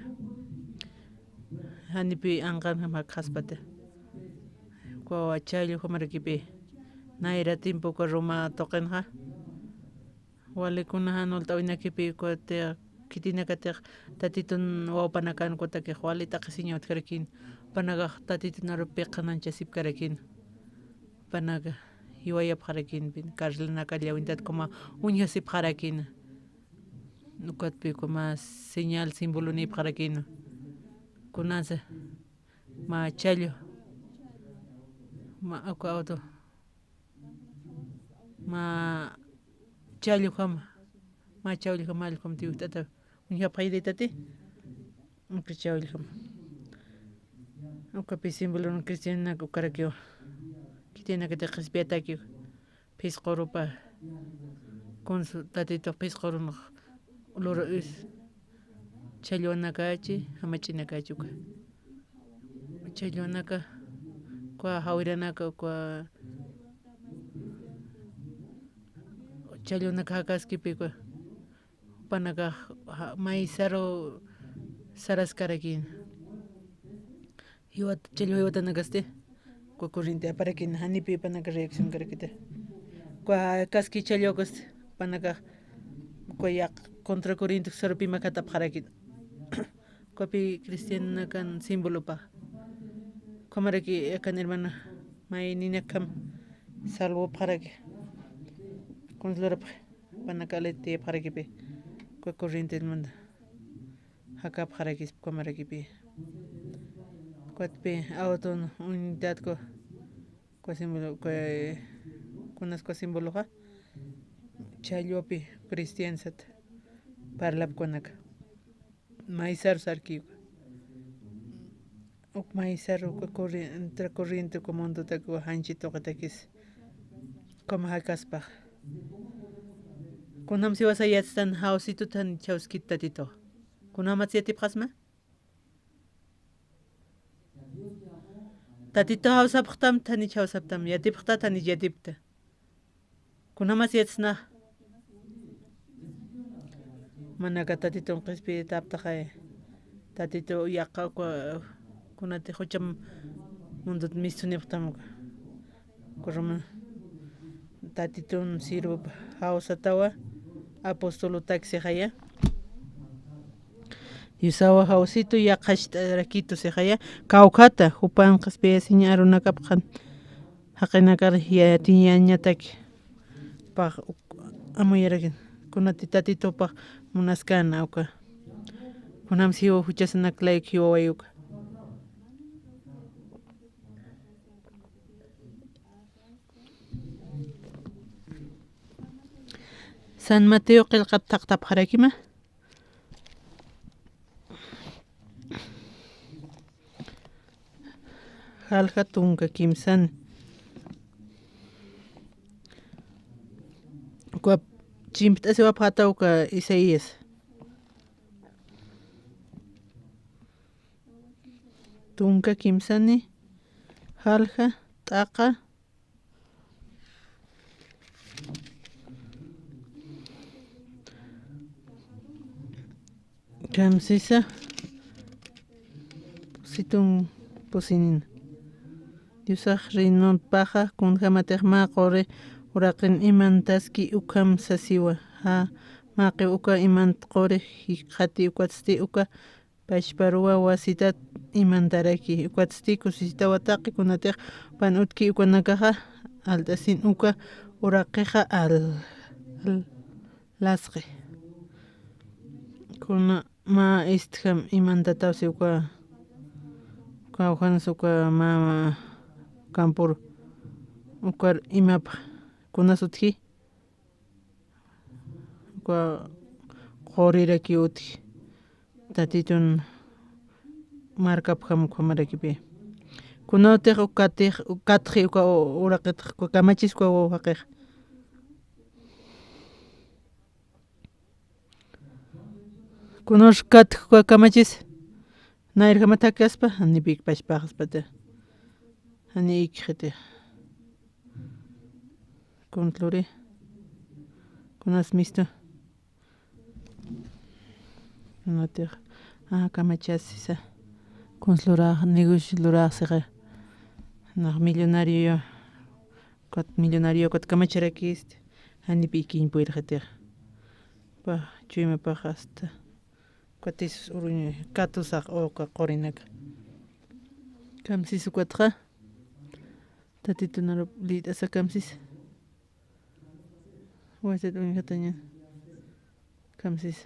hanipi anqanqa qaspata kwa chaylluk hamarakipi nayra timpuqa ruma toqinqa walikuna hanualta awinakipi kuatiq kitinakatiq tatitun wawpanakan kutakiq walita qisiñawta karakin panaka tatitunaru piqanancha sipkarakin panaka hiwayapqarakin karlanaka llawintata kuma uñasipqarakin ukatpi kuma señal símbolo nipqarakin kunasa ma challo ma uka auto ma challo kama ma chawli kama alkom ti utata unya paidetati uka chawli kama uka pi símbolo no cristiana kukarakio kitina que te respeta ki pisqorupa konsu tatito pisqorun loro is challonakachi hamachinakachi uka challonaka kwa hawiranaka kwa challonaka hakaskipi kwa panaka maisaro saraskarakin hiwat challo hiwatanakaste kwa corriente aparakin hanipi panaka reacción karakita kwa kaski challokaste panaka kwa yak contra corriente sarapi makata parakin kwa pi cristiana kan símbolo pa kamaraki akan hermana may ninakam salvo paraki konslora panaka lete parakipi kwa corriente manda haka parakis kamarakipi kuatpi auton unidad ko símbolo ko kunas ko símbolo ha challwapi cristiansata parlapkunaka maizar sarkiwa uk maizar uk entra corriente como mondotaka hanchituqatakis como hakaspaq kunam si wasayastan hausitutan chawskita tito kunamat yatipqasma tatito hausapqtam tani chawsaptam yatipqta tani yatipta kunamas yatsna manaka tatito qispi taptaqay tatito yaqa kunati hucham mundut misuniqtam kurman tatitun sirub hausatawa apostolo taxi haya yusawa hausito yaqashta rakito se haya kaukata hupan qispi señaruna kapqan haqinakar ya tiñañatak pa amuyarakin kunati tatito pa munaskana uka kunam siwa huchasanak like hiwayuka San Mateo qillqata taqtapqarakima halqa tunka kimsan kwa chimpta se waphatawka Isaías tunka kimsani halqa t'aqa kamsisa pusitun pusinin Diosaq rinon paqa kunjamatikma qore uraqin imantaski ukam sasiwa ha maqi uka imant qore hiqati ukwatsti uka pashparuwa wasita imantaraki ukwatsti kusisita wataqi kunatiq pan utki ukanakaqa altasin uka uraqiqa al lasqi kuna ma istkam imantatawsi uka kawhanas uka ma kampur ukar imapa kunasutki uka qoriraki utki tatitun markapqam qamarakipi kunatiq ukatqi uka uraqitaq kamachisqa wawaqiq kunash katqa kamachis nairkamatakiaspa hanipik pashpaqaspata hani ikqiti kuntluri kunas misto kunatiq kamachasisa kunsluraq negocio luraqsiqa naq millonario kat kamacharakis hanipi kinpuirqatiq pa chuymapaq hasta kuatis uruña katusaq uqa qorinaka kamsis ukwatqa tatitunaro lit'asa kamsis wasita uñataña kamsis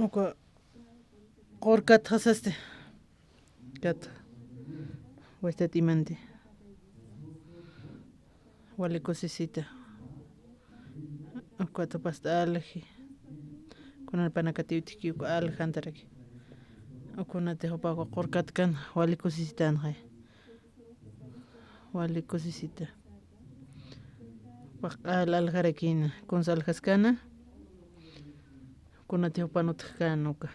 uka qorkat hasaste kat wasita imanti walikusisita ukwata pasta alji kunan panakatiwtiki uka aljantaraki ukunati upaqa qorkatkan walikusisitan hay walikusisita aljarakina kunsaljaskana kunati upanutqkana uka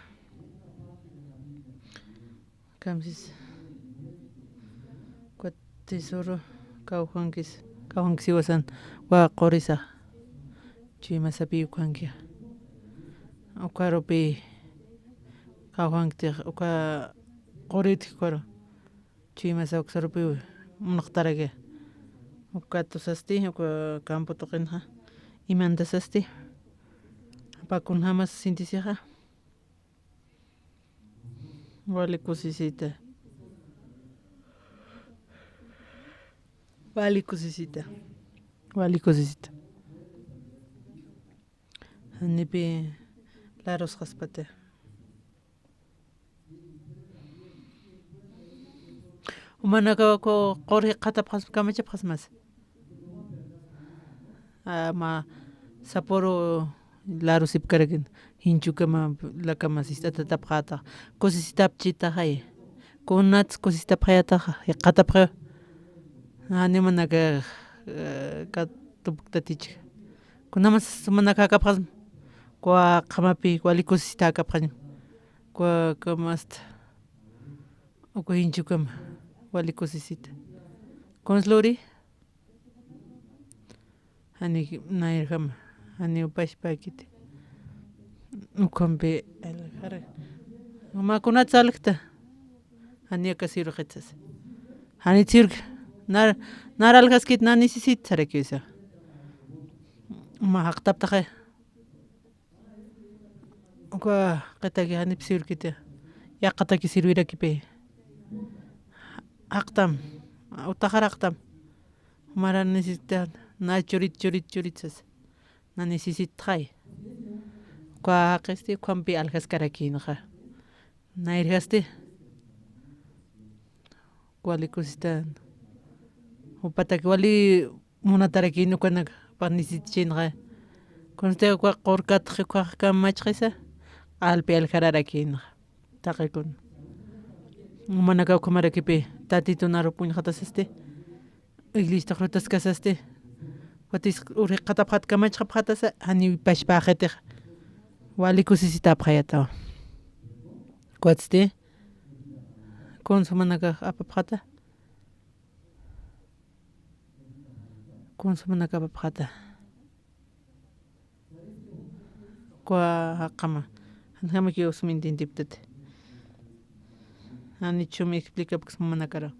kamsis tesoro kawjankis iwasan wa qorisaq chuymasapi ukhanki ukarupi kawjanktiq uka qoritki koro chuymasa uksarupi munaqtaraki uka tusasti uka campo tuqinqa imantasasti apakun hamas sintisiqa walikusisita hanipi laros qaspata Manaka ko qori qatapqas kamachapqas mas. Ma Sapporo laro sipkarakin hinchukama lakamasista tatapqata kusisitapchita hay kunats kusisitapqayataqa qatapqa manaka katuptatichik kunamas manaka kapqas kwa qamapi wali kusisita kapqan kwa kamasta uku hinchukama wali kusisita konslori hani nairham hani upashpakiti ukampi alajara makunat salakta hani akasiru qetsas hani tsirk nar algaskit na nisisit sarakisa ma haqtaptaqa uka qataki hani psirkita yaqataki sirwirakipi haqtam utaqara haqtam mara necesitan na churitsas na necesitay kwa qesti kwampi algaskarakinqa na irgasti wali kusistan upataki wali munatarakinu kanak panisitchinqa konste kwa qorkatqi kwa kamachqisa alpi aljararakinqa taqikun manaka kumarakipi tatito narupuñ qatasaste iglesia frutas casaste watis uri qatapqat kamachqapqatasa hani pashpaqetiq wali kusisitapqayata kuatste konsumanaka apapqata kwa haqama hanjama ki usmintintiptate hani chumi explica porque manakara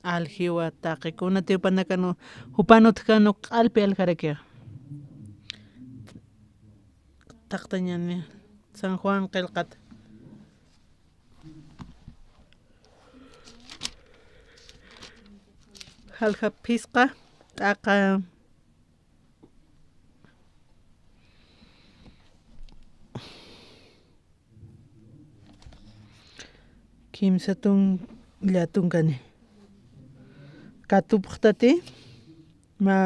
aljiwa taqikuna tiupanakanu hupanutkanu q'alpi aljaraki taqtañani San Juan qillqata halqa phisqa t'aqa kimsatun llatunkani katupqtati ma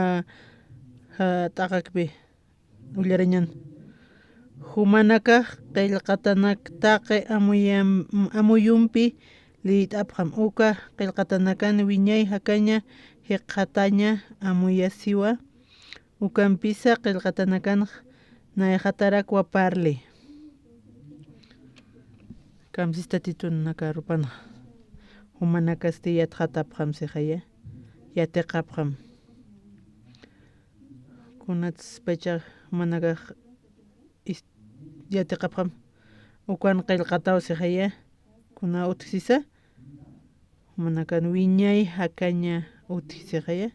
t'aqakpi ullarañan humanaka qillqatanak taqi amuyumpi lit'apqam uka qillqatanakani wiñay hakaña hiqhataña amuyasiwa ukanpisa qillqatanakanaq nayqatarak waparli kamsista titunaka rupana humanakasti yatqatapqam siqaya yatiqapqam kunats pacha manaka yatiqapqam ukan qillqataw siqaya kuna utqsisa manakan wiñay hakaña utqsiqaya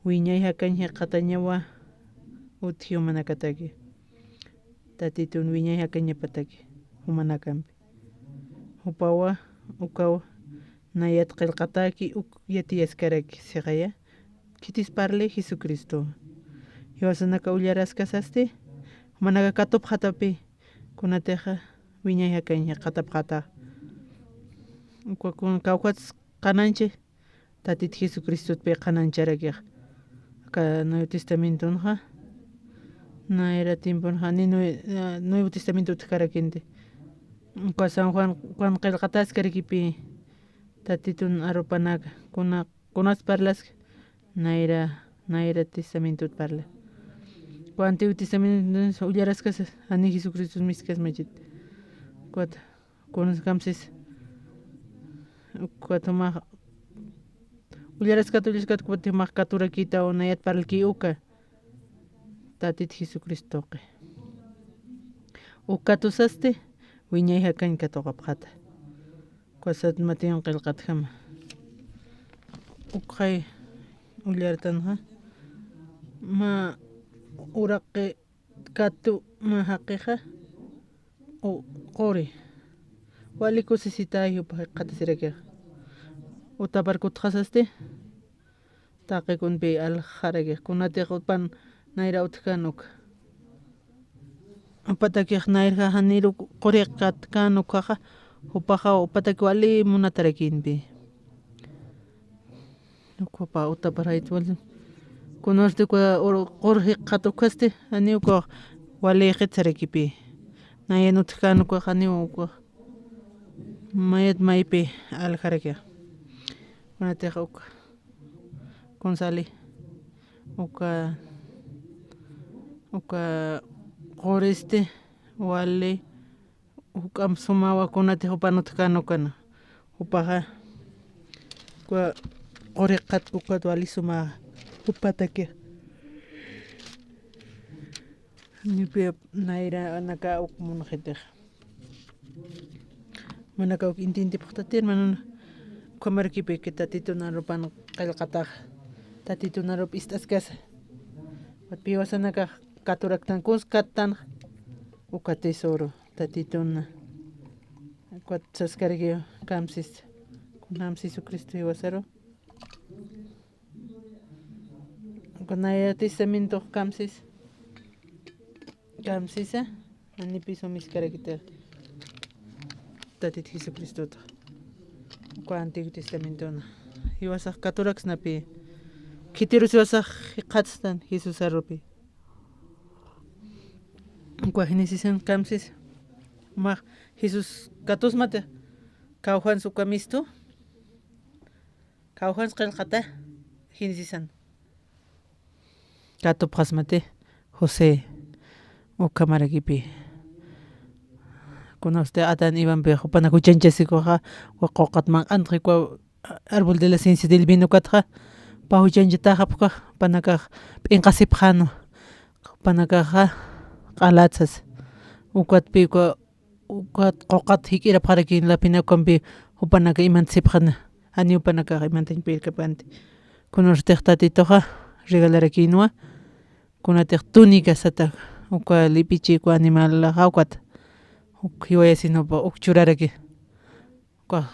wiñay hakaña qatañawa utqiu manakataki tatitun wiñay hakaña pataki humanakampi upawa ukawa nayat qillqataki yatiyaskaraki siqaya kitisparli Jesucristo yawasanaka ullarasqasasti manaka katupqatapi kunatiqa wiñay hakaña qatapqata ukakuna kawqatas qananchik tatita Jesucristopi qanancharaki ka Nuevo Testamentonaqa nayra tiemponaqa ni Nuevo Testamento karakinti ka San Juan qillqatas karikipi tatitun arupanaka kunas parlas nayra Testamento parla kwa Antiguo Testamento ullarasqas ani Jesucristo miskas machit kuata kunas kamsis kuatuma ullarasqata kuati maqkaturakita nayat paralki uka tatit Jesucristoqi ukatusasti wiñay hakaña katuqapqata kuasat matiwan qillqatkama uqay ullartanaqa ma uraqi katu ma haqiqa qori wali kusisitayupa qatasirakiqa utaparkutqasasti taqikunpi aljarakiq kunatiqa upan nayra utqanuka upatakiq nayrqa haniru quriqatkanukaqa upaqa upataki wali munatarakinpi ukapa utaparayta wali kunorte kwa qorhi qatukaste ani uka wali qitsarakipi nayanutkanu kwa ani uka mayat maypi aljaraka manataq uka Gonzali uka qoriste wali ukam sumawakunata upanutkanu kana upaqa kwa qoriqat ukat wali suma upataki nipi naira naka ukmunajitaq manaka uk intinti paqtatir manana kamarkipi que tatito narupan qillqataq tatito narup istaskas piwasanaka katuraktan kuskatan uka tesoro tatituna kuat saskargi kamsis kunamsis Jesucristo iwasaro kunaya testamento kamsis ani piso miskaragita tatit Jesucristo kwa Antiguo Testamento na iwasaq katuraksnapi kitirus iwasaq qatstan Jesus arupi kwa Génesis kamsis ma Jesus katus mate kawhan su kamisto kawhan qilqata Génesis katu pasmate José o kamarakipi kuna usted Adán iban bejo pana kuchanchasikoja wa qoqatman antri kwa árbol de la ciencia del vino katja pa huchanchataja panaka p'inqasipjano panakaja qalatsas ukatpi kwa ukat qoqat hik'ira paqarakin lapina kampi upanaka imantasipjana ani upanaka imantañpi kapante kunurtiq tatitoja regalarakinwa kunatiq túnica sata uka lipichi kwa animal hawkat hiwaya sinopa ukchuraraki kwa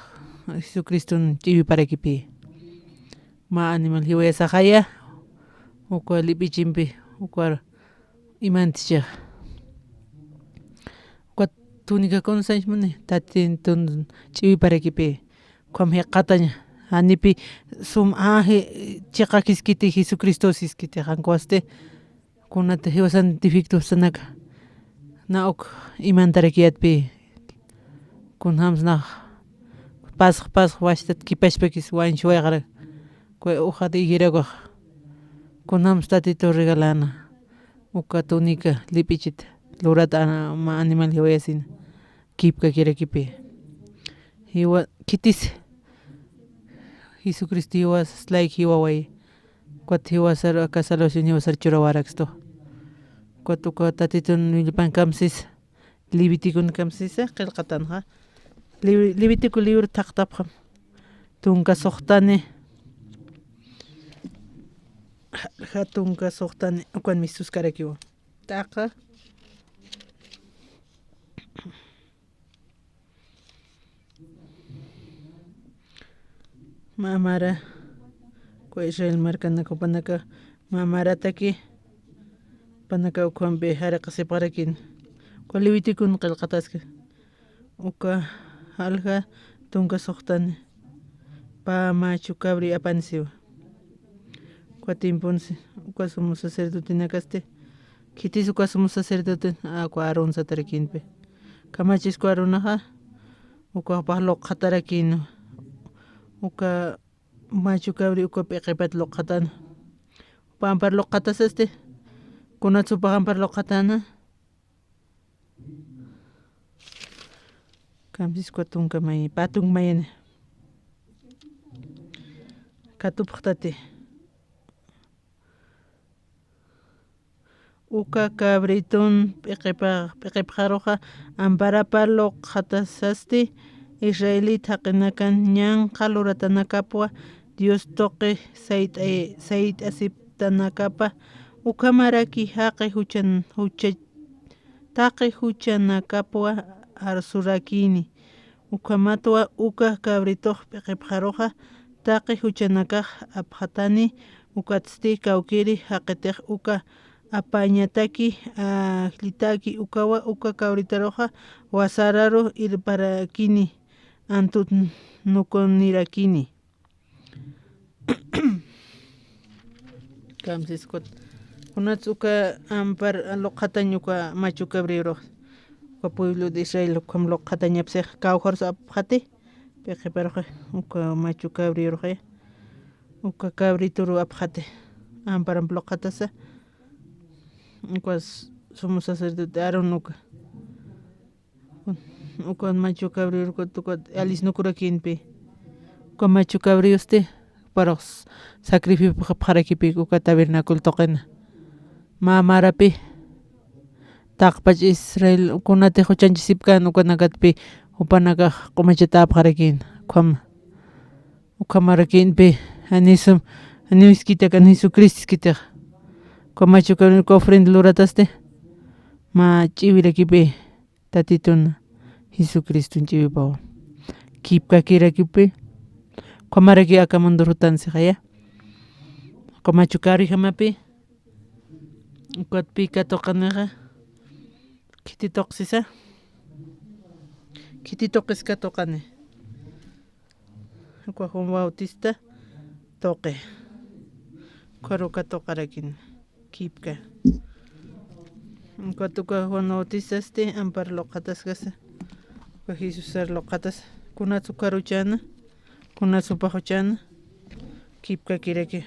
Jesucristo chiwi parakipi ma animal hiwaya sahaya uka lipichimpi uka imanticha kwa túnica konsañmuni tatin tun chiwi parakipi kwamhe qataña anipi sum aje chiqa kiskiti Jesucristo siskiti hankuaste kunata hiwa santificto sanaka na ok imantarakiatpi kunhams na pasq washtat kipashpakis wanch wayqara kwe ujata igiraqaq kunhams tatito regalana uka túnica lipichita lurata ma animal hiwayasina kipka kirakipi hiwa kitis Jesucristo hiwas like hiwaway kwat hiwasar akasaloshin hiwasar churawaraksto kwatuka tatitun wilpan kamsis Levítico kamsis qilqatanja Levítico libro taqtapqa tunka soqtani hatunka soqtani ukwan misusqarakiwan taqa mamara kwa Israel markanaka panaka mamarataki panaka ukwanpi haraqasiparakin kwa Levítico qilqataska uka halqa tunka soqtani pa machu cabri apansiwa kwa timpunsi uka sumo sacerdote nakaste kitis uka sumo sacerdote kwa Aarón satarakinpi kamachisku Aaronaqa uka paqlo qatarakinu uka machu cabri uka piqipat loqatana pampar loqatasaste kunatsu pampar loqatana kamsis kwa tunka may patung mayana katupaqtati uka cabritun piqipaqaruqa amparapa loqatasasti Israelita haqinakan ñan qaluratanakapwa Dios toqi sayt asiptanakapa ukamaraki haqi taqi huchanakapwa arsurakini ukamatwa uka cabritoq piqipqaruqa taqi huchanakaq apqatani ukatsisti kawkiri haqitiq uka apañataki aqlitaki ukawa uka cabritaruqa wasararu irparakini antut nuconirakini kamsis kot unatsuka ampar loqatañuka machu cabrero ka pueblo de Israel kam loqatañapse kawhors apjate peqe perje uka machu cabrero uka cabrituru apjate ampar loqatasa ukas somos sacerdote Aaron uka machu cabrero tuka alis nukurakinpi uka machu cabrioste para sacrificio para kipi uka tabernáculo toqena mamarapi taqpach Israel kunate huchanchisipkan ukanakatpi upanaka qumachata apqarakin qham ukamarakinpi aniskita kan Jesucristo kamachu kan ofrenda lurataste ma ch'ivirakipi tatituna Jesucristo ch'ivipawan kipka kirakipi qamaraki akamundo rutansiqaya qamachu kari hamapi ukatpi katoqanaqa kiti toqsisa kiti toqis katoqani ukwa Juan Bautista toqe karo katoqarakin kipka ukatuka Juan Bautista ampar loqatas kasa uka Jesus loqatas kunatsu karuchana kunatsu pahuchana kipka kiraki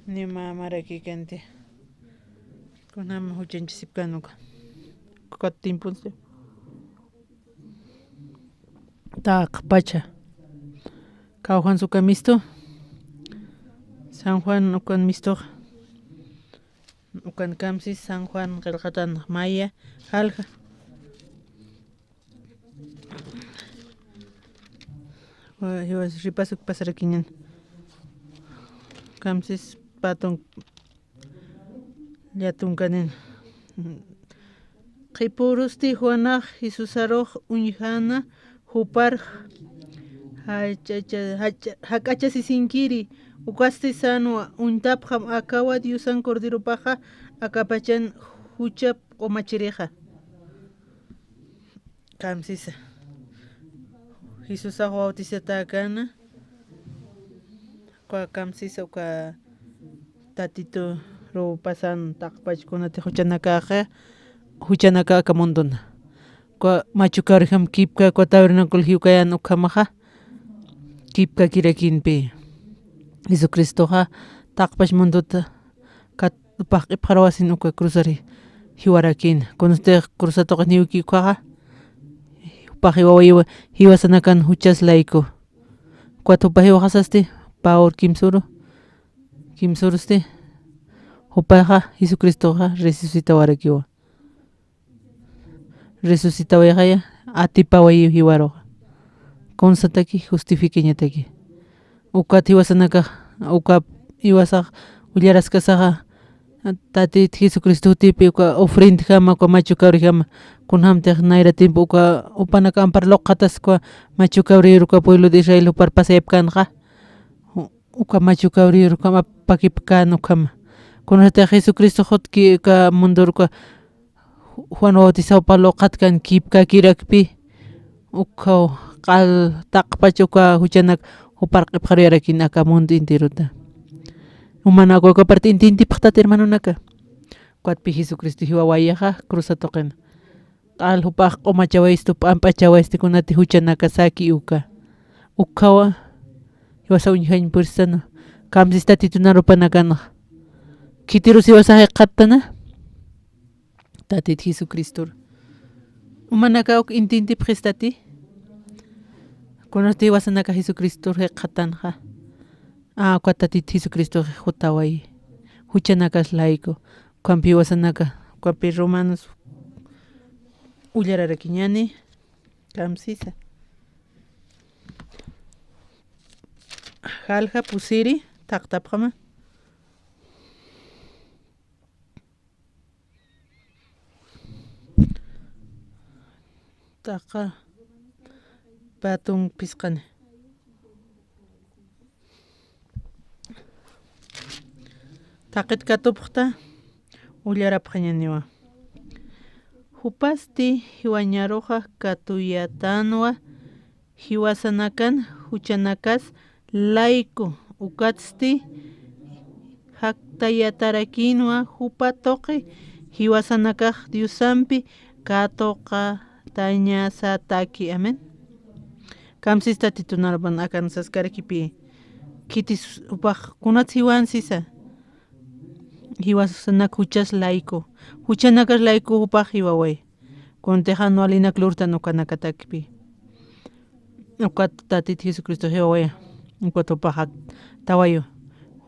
nima maraki kante kunama huchanchisipkanuka katimpunse tak pacha kawhan suka misto San Juan ukan misto ukan kamsis San Juan qillqatan maya halqa hiwas ripasuk pasarakiñan kamsis patun yatunkanin qipurusti Juanaj Jesusaroj uñjana hupar hakacha sisinkiri ukasti sano untapjam akawa Diosan cordero paja akapachan huchap o machireja kamsisa Jesusaj bautizata kana kwa kamsisa uka tatito ro pasan taqpachkunata huchanaka kamunduna kwa machukarham kipka kwa tabernáculo hiukayan ukamaja kipka kirakinpi Jesucristoja taqpach munduta paqipqarawasin uka cruzari hiwarakin kunste cruzatoqa niwiki ukaja upaqi wawa hiwasanakan huchas laiko kuatupa hiwaqasasti paur kimsurusti upaja Jesucristoja resucitawarakiwa resucitawayaqaya atipawayi hiwaroqa konsataki justifiqueñataki ukat hiwasanaka uka hiwasaq willaraskasaqa tatit Jesucristo tipi uka ofrenda kama kwa machu kawri kama kunhamtiq nayra tiempo uka upanaka ampar loqatas kwa machu kawri uka pueblo de Israel upar pasayapkanqa uka machu kawri kama pakipkanu kama kunhata Jesucristo hotki ka mundurka Juan Bautista palo qatkan kipka kirakpi uka qal taqpachuka huchanak uparqip qariyarakin aka mundo enteruta umanako ka parte intinti paqtat hermanonaka kuatpi Jesucristo hiwawayaqa cruzatoqen qal upaq qumachawaystu p'amp'achawaystu kunati huchanaka saki ukawa hiwasa uñhañ pursano kamsista titunaru panakana kitiru siwasaje qattana tatit Jesucristo umanaka uk intinti prestati kunati wasanaka Jesucristo qatanja tatit Jesucristo jutaway huchanaka laiko kampi wasanaka kampi romanos ullararakiñani kamsisa halja pusiri taqtapqama taqa patun pisqani taqit katupqta ullarapqañaniwa hupasti hiwañaroqa katuyatanwa hiwasanakan huchanakas laiku ukatsti haktayatarakinwa hupa toqi hiwasanakaj Diosampi katoqa tañasa taki amen. Kamsista titunarban akan saskarakipi kitis upaq kunat hiwansisa hiwasanak huchas laiku huchanakas laiku upaq hiwaway kuntejano alinak lurta nukanakatakpi ukat tatit Jesucristo hiwaway ukat upaq tawayo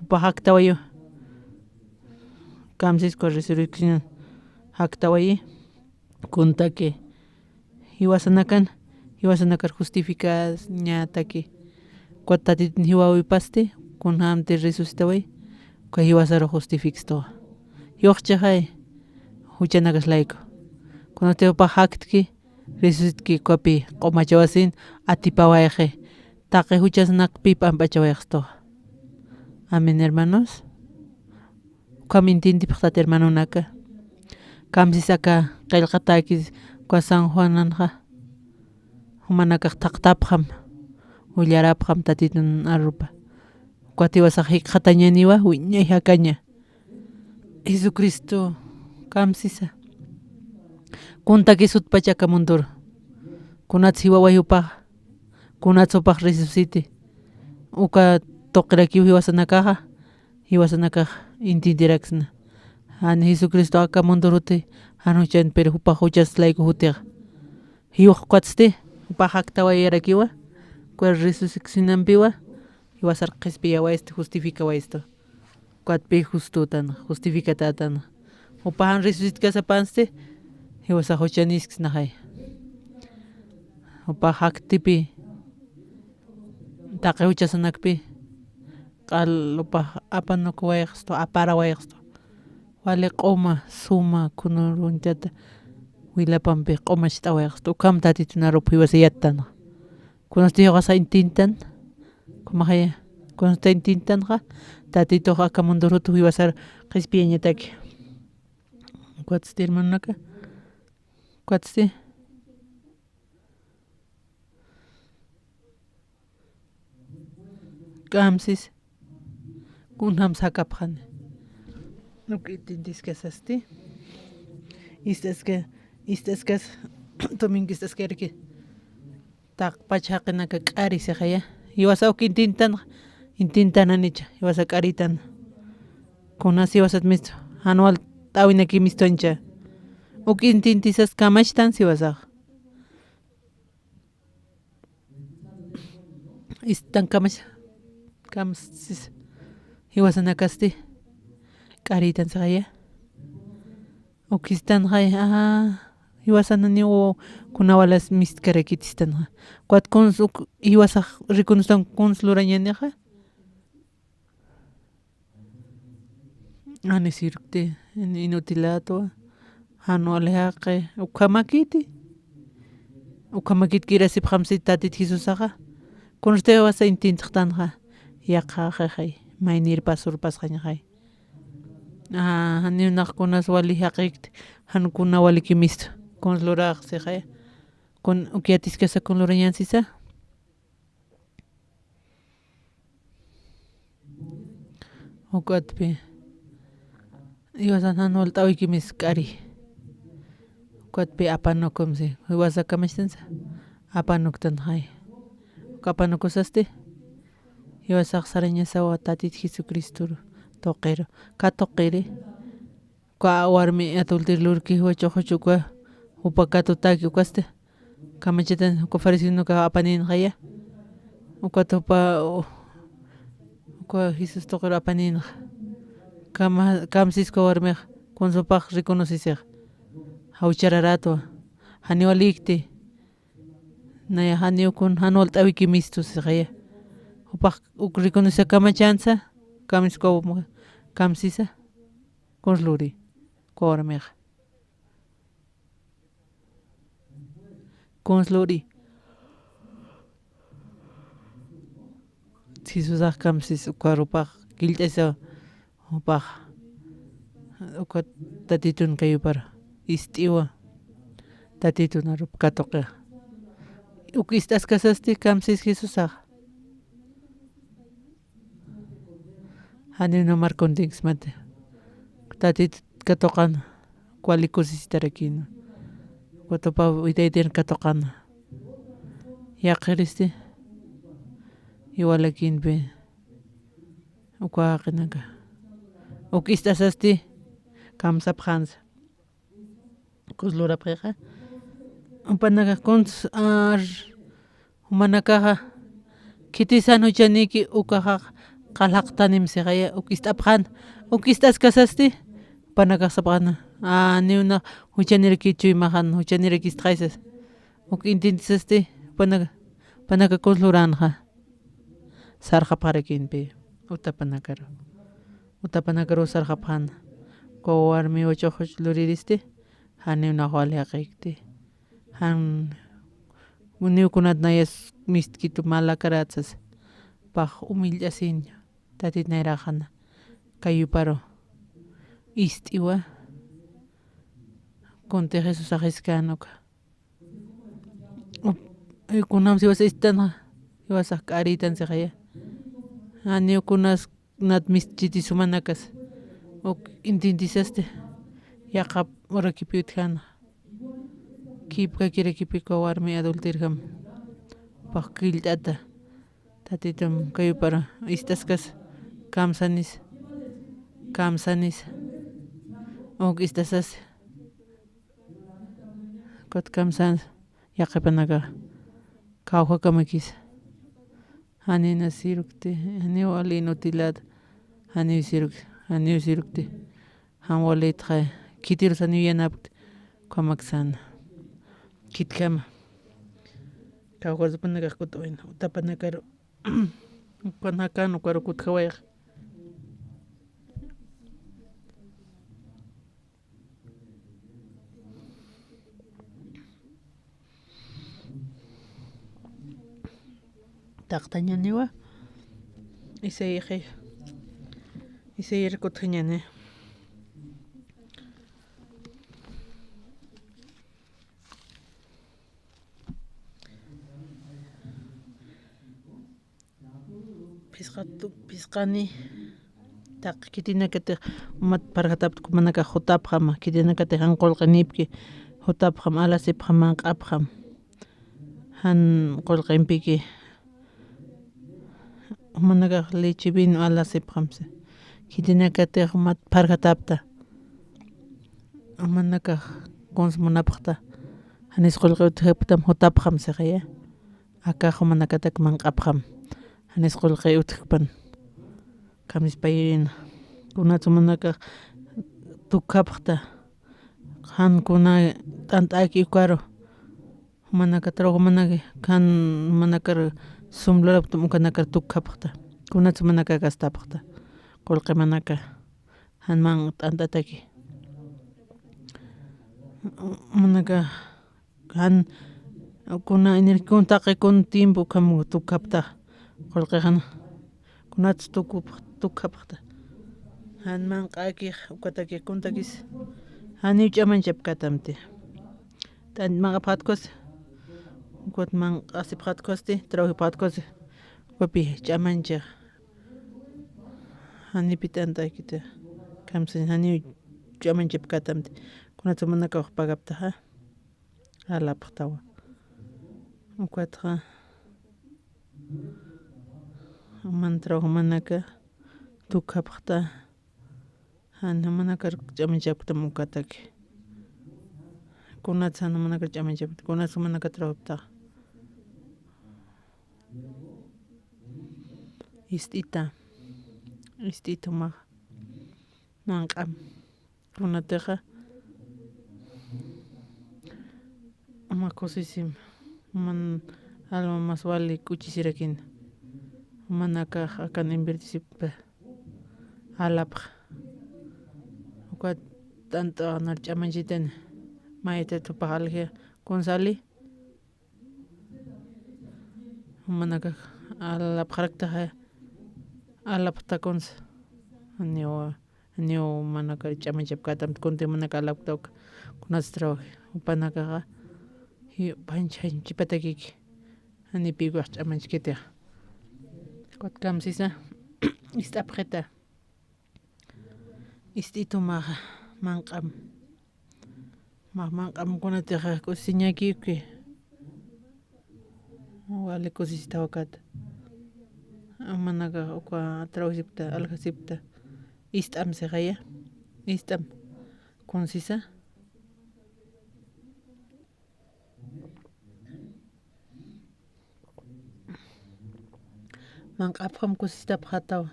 upaq tawayo kamsisko resurrección haktawayi kuntake hiwasanakan justificadas ñataki kuatatit hiwawi paste kun hamte resucitaway ka hiwasaro justificsto yoqchahay huchanakas laiko kuno te pa haktki resucitki kopi qomachawasin atipawayje taqe huchasnak pipa ampachawaysto. Amén, hermanos. Kamintinti paqtat hermano naka kamsisaka qillqatakis kwa San Juananja humanakaq taqtapqam ullarapqam tatitun arupa kuatiwasaq hiqhatañaniwa wiñay hakaña Jesucristo kamsisa kuntaki sutpachaka mundur kunat hiwaway upaq kunat upaq resucite uka toqirakiw hiwasanakaqa hiwasanakaq intintiraksna han Jesucristo aka munduruti hanuchan pero upaq huchas layku hutiq hiwaq kuatste upaq haktawayarakiwa kwa resuccionampiwa hiwasarqispi yawaiste justificawaesto kuatpi justutan justificatatan upaq resucitkasapanste hiwasaq huchanisksnahay upaq haktipi taqe huchasanakpi qal upaq apanukuwayqsto aparawayqsto wale q'uma suma kunuruntata wilapampi q'umachitawayqsto ukam tatitunarupi hiwasayatan kunosti hiwasa intintan kumaqaya kunosti intintanja tatitoqa akamundurutu hiwasar qispiyañataki kuatsti hermanaka kuatsti kamsis kunham sakapqani nukitintiskasasti istaskas tominkistaskarki taq pachaqinaka q'ari siqaya hiwasawki intintananicha hiwasa q'aritan kunas hiwasat misto anual t'awinaki mistoncha uk intintisas kamachtan siwasaq istan kamsis hiwasanakasti q'aritan siqaya ukistan hay hiwasanani o kunawalas miskarakitistan kuat kuns hiwasaq rikunustan kuns lurañaniqa anisirukte inutilato hanualhaqe ukamakiti kirasip hamsit tatit Jesusaqa kunste wasa intintqtanja yaqaqay maynir pasurpasqañaqay haninaqkunas wali haqikt hankuna walikimisto kuns luraq siqaya kun ukiatiskasa kun lurañansisa ukatpi iwasan hanual t'awikimis q'ari ukatpi apanukumsi iwasa kamachtansa apanuktanjay kapanukusasti iwasaq sarañasawa tatit Jesucristo toqero katoqiri kwa warmi atultirlurki huchuqhuchukwa upakatutaki ukaste kamachitan ukafarisinuka apaninqaya ukatupa ukwa Jesus toqero apaninqa kamsisko warmiqa kunsupaq rikunusisiq hawchararato haniwalikti naya haniukun hanual t'awikimisto siqaya upaq rikunusisa kamachansa kamisko kamsisa kunsluri kormiqa kunsluri Jesusaq kamsis ukarupaq qillt'asa upaq uka tatitun kayupara ist'iwa tatitunarup katoqiqa ukistas kasasti kamsis Jesusaq hani no marcontix mate tatit katoqana kualikusisitarakina Guatopa itaitir katoqana yaqiristi iwalakinpi ukwaqinaka ukistasasti kamsapqansa kuslurapqiqa upanaka kuns humanakaqa kitisanu chaniki ukaqa qalaqtanim siqaya ukistapqan ukistas kasasti upanakaqsapaqana niuna huchanirakichu imahan huchanirakistqaysas ukintintisasti panaka kusluranja sarqapqarakinpi utapanakaru sarqapqana warmi uchuq luriristi hani waliaqaykti han niukunata nayas miskitu malakaratsas paq humillasiña tatit nayraqana kayuparo ist'iwa kunti Jesus aqiskanuka kunam siwas istana iwasaq k'aritan siqaya niukunas nat mischitisumaнаkas intintisaste yaqa urakipi utqana kipka kirakipika warmi adultirqam paq killt'ata tatitam kayupara istaskas kamsanis istasas kot kamsan yaqipanaka kawjakamakis hani nasirukti hani walinutilata hani sirukti han walitqa kitirus hani yanapti kamaksana kitkama kawjarpanaka kut'uina utapanakaru panakanu karu kutkawayaq taqtañaniwa isayir kutqañani pisqani taq kitinakatiq umat parqatapi manaka hutapqama kitinakatiq han qullqinipki hutapqam alasipqam manq'apqam han qullqinpiki manaka leche vino alasipqamsi kitinakatiq umat parqatapta manaka consumunapaqta hanis qullqi utqiptam hutapqam siqaya akaq manakatak manq'apqam hanis qullqi utqpan kamispayirina kunatsu manaka tukapaqta hankuna t'ant'aki ukaru manaka trabajo manaki kan manakar sumluraptum ukanakar tukapaqta kunatsu manaka gastapaqta qullqi manaka hanman t'antataki manaka han kuna energúntaqi kun tiempo kamu tukapta qullqihana kunatsu tukapaqta hanman q'akiq ukataki kuntakis hani ch'amanchap katamti t'antman phatkus ukatman q'asip phatkusti trabajo phatkusti upapi ch'amanchaq hanipi t'antakita kamsa hani ch'amanchap katamti kunatsu manaka pagaptaqa alapaqtawa ukatqa mantrabajo manaka tukapaqta hani manakar ch'amanchaptam ukataki kunatsu hani manaka ch'amanchapta kunatsu manaka trabajoptaqa ist'ita umaq manq'am kunatiqa kusisima alma mas vale kuchisirakina manaka hakan invertisipa alapaq uka tanto anar ch'amanchitani mayta tupaq alergia kunsali manaka alapaqraqtaqa alapaqta kunsa niu manaka ch'amanchap katamanta kunti manaka alapaqtawka kunatsu trabaj upanakaqa pancha chipatakiki Anipi guach'amanchkita. Kuatkamsisa istapqeta. Istitumaqa manq'am. Manq'amkunatiqa kusiñakiyki. Wale kusisita wakata. Manaqa uqa atrawsipta alhasipta ist'am siqaya. Ist'am kunsisa. Manq'apqam kusisita paqatawa.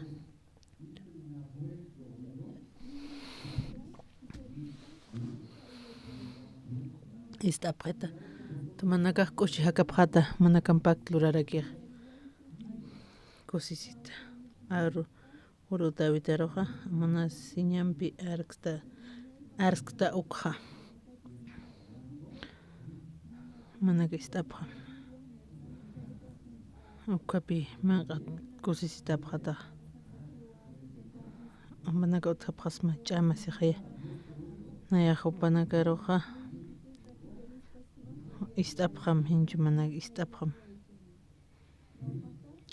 Istapqeta. Manaqa k'uchi hakapqata mana kampaqta lurarakiqa. Kusisita. Uruta witaruqa mana siñanpi arskta uqqa. Manaqa istapqam. Uqapi manqa kusisita paqataqa. Manaqa utqapqasma ch'ama siqaya. Nayaq upanakaruqa istapqam hinchu manaqa istapqam.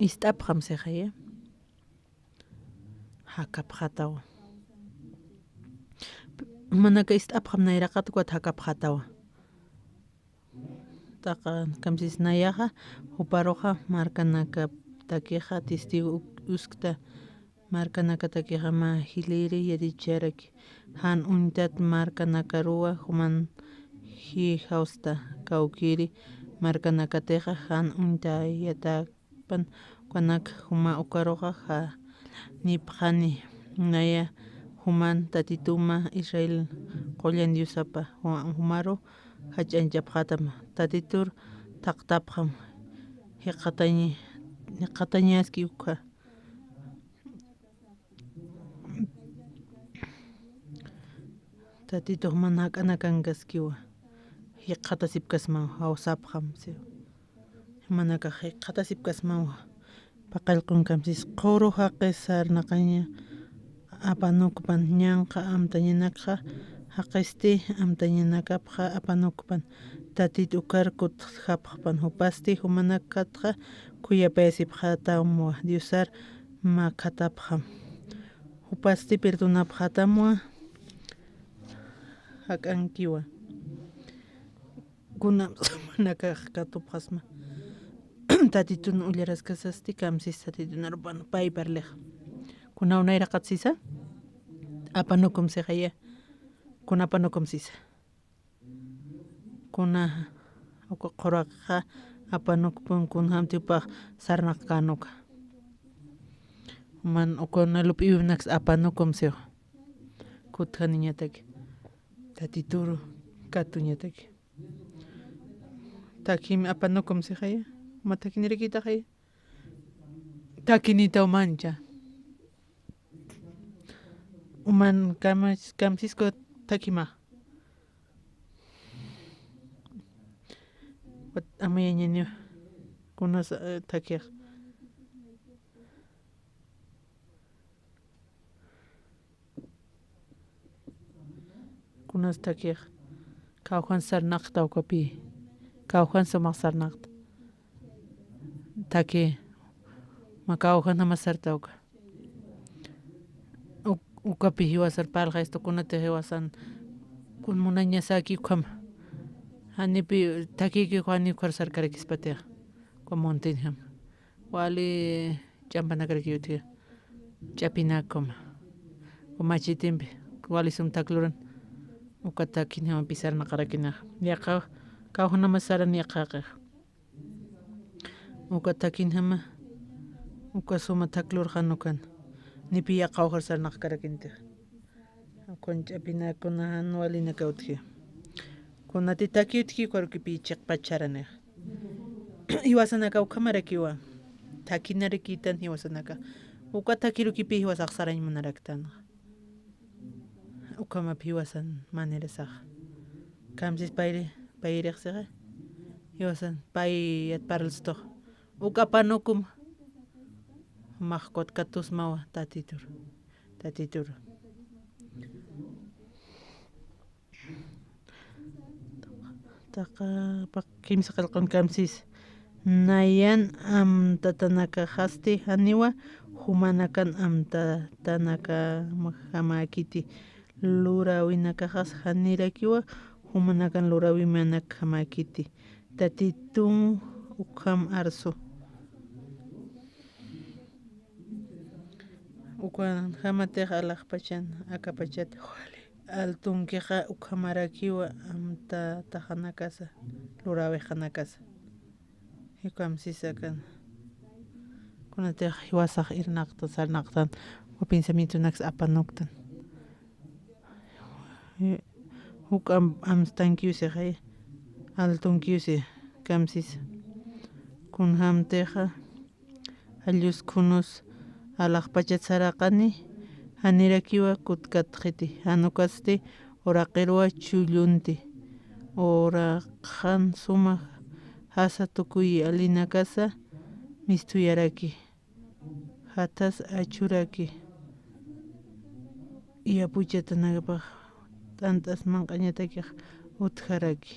Istapqam siqaya. Hakapqatawa. Manaqa istapqam nayraqata kuata hakapqatawa. Taqa kamsis nayaqa uparuqa markanaka takiqa testigo uskta markanaka takiqa ma hiliri yadicharaki han untat markanaka ruwa human hi hausta kawkiri markanakatiqa han unta yatapan kuanak huma ukaruqa ha nipqani naya human tatituma Israel qullan Diosapa humaru hach'anchapqatama tatitur taqtapqam hiqatañaski uqa tatituq mana hak'ana kankaskiwa hiqata sipkasman hawsapqam manaqa hiqata sipkasmanwa paqallqunkamsis quru haqi sarnaqaña apanukpan ñanqa amtañanaqqa haqisti amtañanakapqa apanukpan tatitu karkut hapqpan hupasti humanakatqa kuyapayasipqatamwa Diosar makhatapqam hupasti perdonapqatamwa hak'ankiwa kunan manaka katupqasma tatituna ullarasqasasti kamsis tatituna rupana pay parliq kunaw nayraqata sisa apanukum siqaya kuna apanukum sisa kuna uqa quraqa apanukpun kun hamtipaq sarnaq kanuqa man ukuna lup'ipimanaqsi apanukum siq kuthaniñataki tatituru katuñataki takimi apanukum siqaya ma takinirikitaqaya takinitaw mancha uman kamsisku takimaq amaya ñaña kunas takiq kunas takiq kawjan sarnaqta ukapi kawjan sumaq sarnaqta taki makawjan hamasarta uka ukapi hiwasar palqa estokunata hiwasan kun munaña saki ukama hanipi takiki wani korsarkarakispatia kwa montinham wali champanakarkiyutia chapinakuma umachitimpi wali sumtakluran uka takinham pisarnaqarakina yaqa kawjanamasarani yaqaqa uka takinhama uka suma taklurqanukan nipi yaqawqarsarnaqkarakinta kunch'apinakuna walina kawtiki kunati takiyutki kwarkipi chiqpacharani hiwasanaka ukamarakiwa takinarikitan hiwasanaka uka takirukipi hiwasaq sarañmanaraktana ukamapi hiwasan manirasaq kamsis payriqsiqa hiwasan pay paralstuq uka panukum maqkut katusmawa tatitur taqa kimsa qillqun kamsis nayan amtatanaka hasti haniwa humanakan amtatanaka hamakiti lurawinaka has hanirakiwa humanakan lurawimanak hamakiti tatitun ukham arsu ukwan hamatek alaqpachan akapachata altunkiqa ukhamarakiwa tajanakasa lurawijanakasa hikam sisakan kunatek wasaq irnaqta sarnaqtan o pensamiento nax apanoktan huk amstankiusi hay altunkiusi kamsis kun hamteqa alluskunus alaqpachat saraqani hanirakiwa kutkatqiti hanukasti oraqirwa chullunti oraqhan sumaq hasa tukuy alinakasa mistuyaraki hatas achuraki yapuchatanakapaq t'antas manqañatakiq utjaraki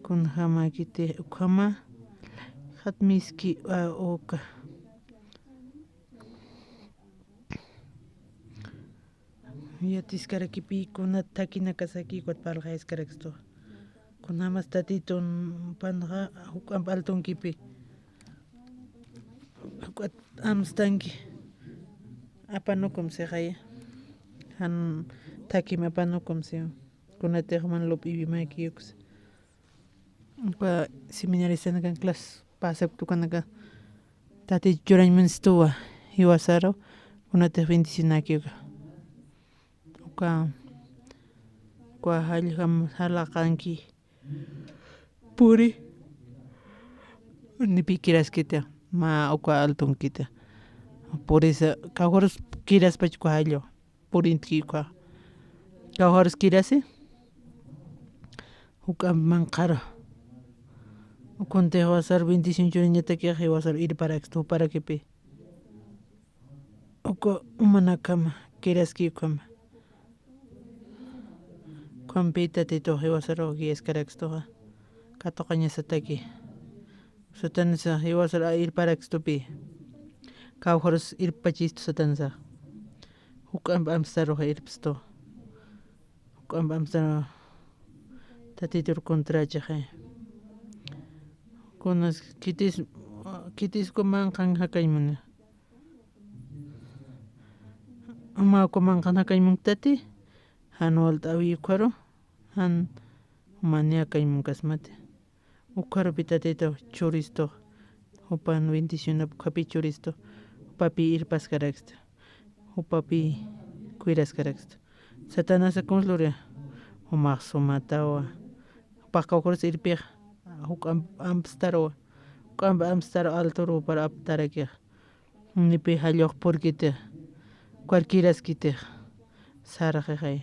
kun hamakiti ukhama hatmiski oka yatiskaraki kunata takinakasaki palqayaskaraqsto kunamas tatitun panqa huk altunkipi huk amstanki apanukum siqaya han takima apanukum si kunatek manlupi iwimakiyukus pa seminarista kan clase pasap tukanaka tati churañmanstuwa hiwasaro kunatek bendicionakiyuka uka kwa hallqam halaqanki puri nipi kiraskita ma uka altunkita purisa kawharos kiraspachu hallo purinki kwa kawharos kirasi uka manqaro ukunte wasar 25 churiñatakiqa hiwasar irparaksita huparakipi uka umanakama kiraskikama Juanpita tito hiwasaro guiaskaraqstuqa katuqa ñasataki sutanasa hiwasar irparakstupi kawharos irpachistu sutanasa huk amstaruqa irpasto huk amstaro tatitur contrachiq kunas kitiskumanqan hakaymuna umakumanqan hakaymuntati hanualta awiyuqharo han mania kaymunkasmati uqharupi tatito churisto upan bendicionapi hapi churisto upapi irpaskaraqsta upapi cuidaskaraqsta satanasa kunsluri umaq sumatawa upak kawharos irpiq huk amstaruwa huk amstaro altoro para aptarakiq nipi halluq purkita cualquieraskitiq sarqiqay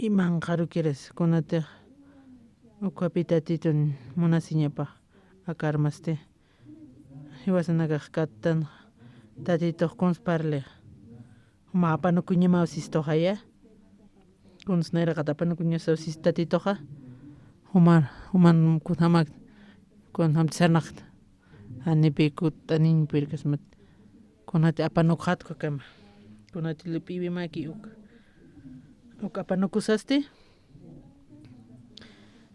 imanqaru kiras kunatek ukapi tatitun munasiñapaq akarmasti hiwasanakaq katan tatituq kunsparliq uma apanukuña mawsistoqaya kunas nayraqata apanukuña sawsis tatituqa human kunhamak kunhamti sarnaqta nipi kutaninpi kasmat kunati apanuq hatkukama kunati lipi iwimaki uka apanukusasti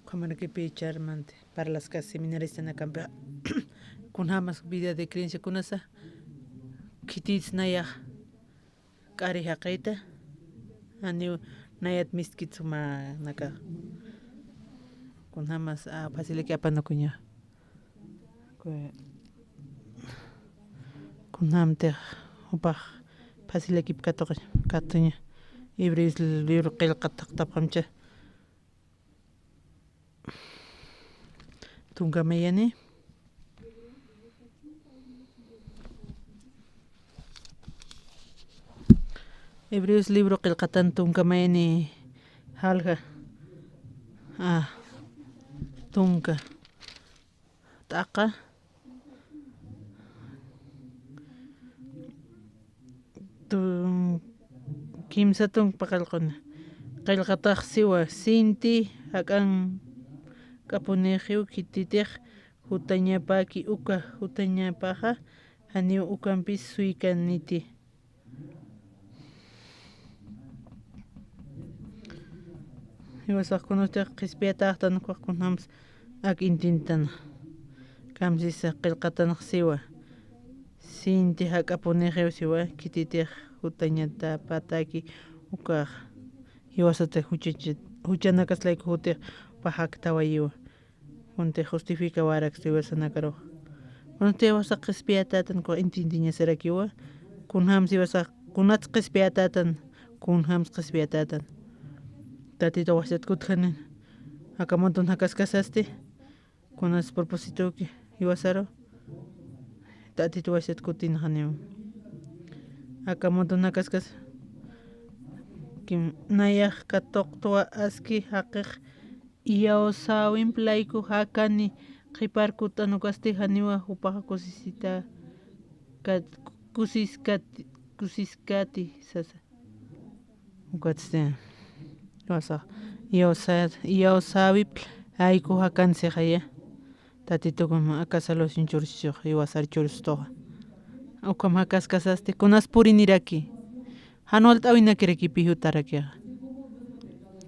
kamanakipi charmanti parlaska seminarista nakanpiqa kunhamas vida de creencia kunasa kitis nayaq k'ari haqayta ani nayat miskitsu naka kunhamas facileki apanukuña kunhamtiq upaq facileki katuña Hebreos libro qillqata tapqancha tunkamayani Hebreos libro qillqatan tunkamayani halqa tunka t'aqa kimsa tunka qillquna qillqataq siwa sinti hak'an k'apuniqiw kititiq hutañapaki uka hutañapaqa haniwa ukanpis suykaniti. Hiwasaqkunatiq qhispiyataqta nuqaqkunamas ak'intintana kamsisa qillqatanaq siwa sinti hak'apuniqiw siwa kititiq hutañata pataki ukaq hiwasatiq huchanakaslayku hutiq pahak tawayiwa punti justifica waraq hiwasanakaruq punti wasaq qhispiyatatan nuqa intintiña sirakiwa kunhamas hiwasaq kunata qhispiyatatan kunhamas qhispiyatatan tatita wasita kutkani hakamuntun hakaskasasti kunas propósitoki hiwasaro tatita wasita kutina haniwan hakamuntun hakaskas nayaqqa tuqtuwa aski haqiq yawsawinplayku hakani qhiparkuta nukasti haniwa upaqa kusiskati sasa ukachisti wasaq yawsawip ayku hakansi haya tatitukuman akasalusin churishuq hiwasari churistuqa ukam hakaskasasti kunas puriniraki hanual t'awinakirikipi hutarakiqa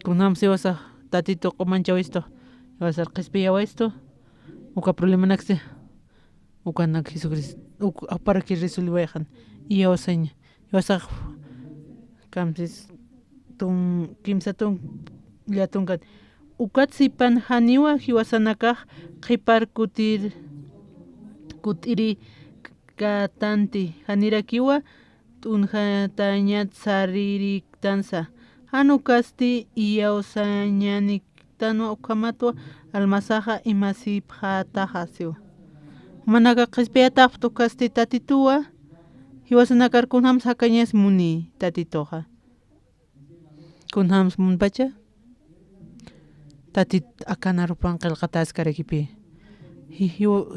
kunamas hiwasaq tatito q'umanchawistu hiwasar qhispiyawaystu uka problemanaksi ukanak Jesucristo aparaki resolviwayqa yawsaña hiwasaq kamsis kimsa llaton kan ukatsipan haniwa hiwasanakaq qhipar kutiri katanti hanirakiwa t'unjatañat saririktansa hanukasti yawsañaniktanwa ukhamatwa almasaqa imasipqataqa siwa manaka qhispiyataq tukasti tatituwa hiwasanakarkunamas hakañas muni tatituqa kunhamas munpacha tatit akana rupan qillqata askarakipi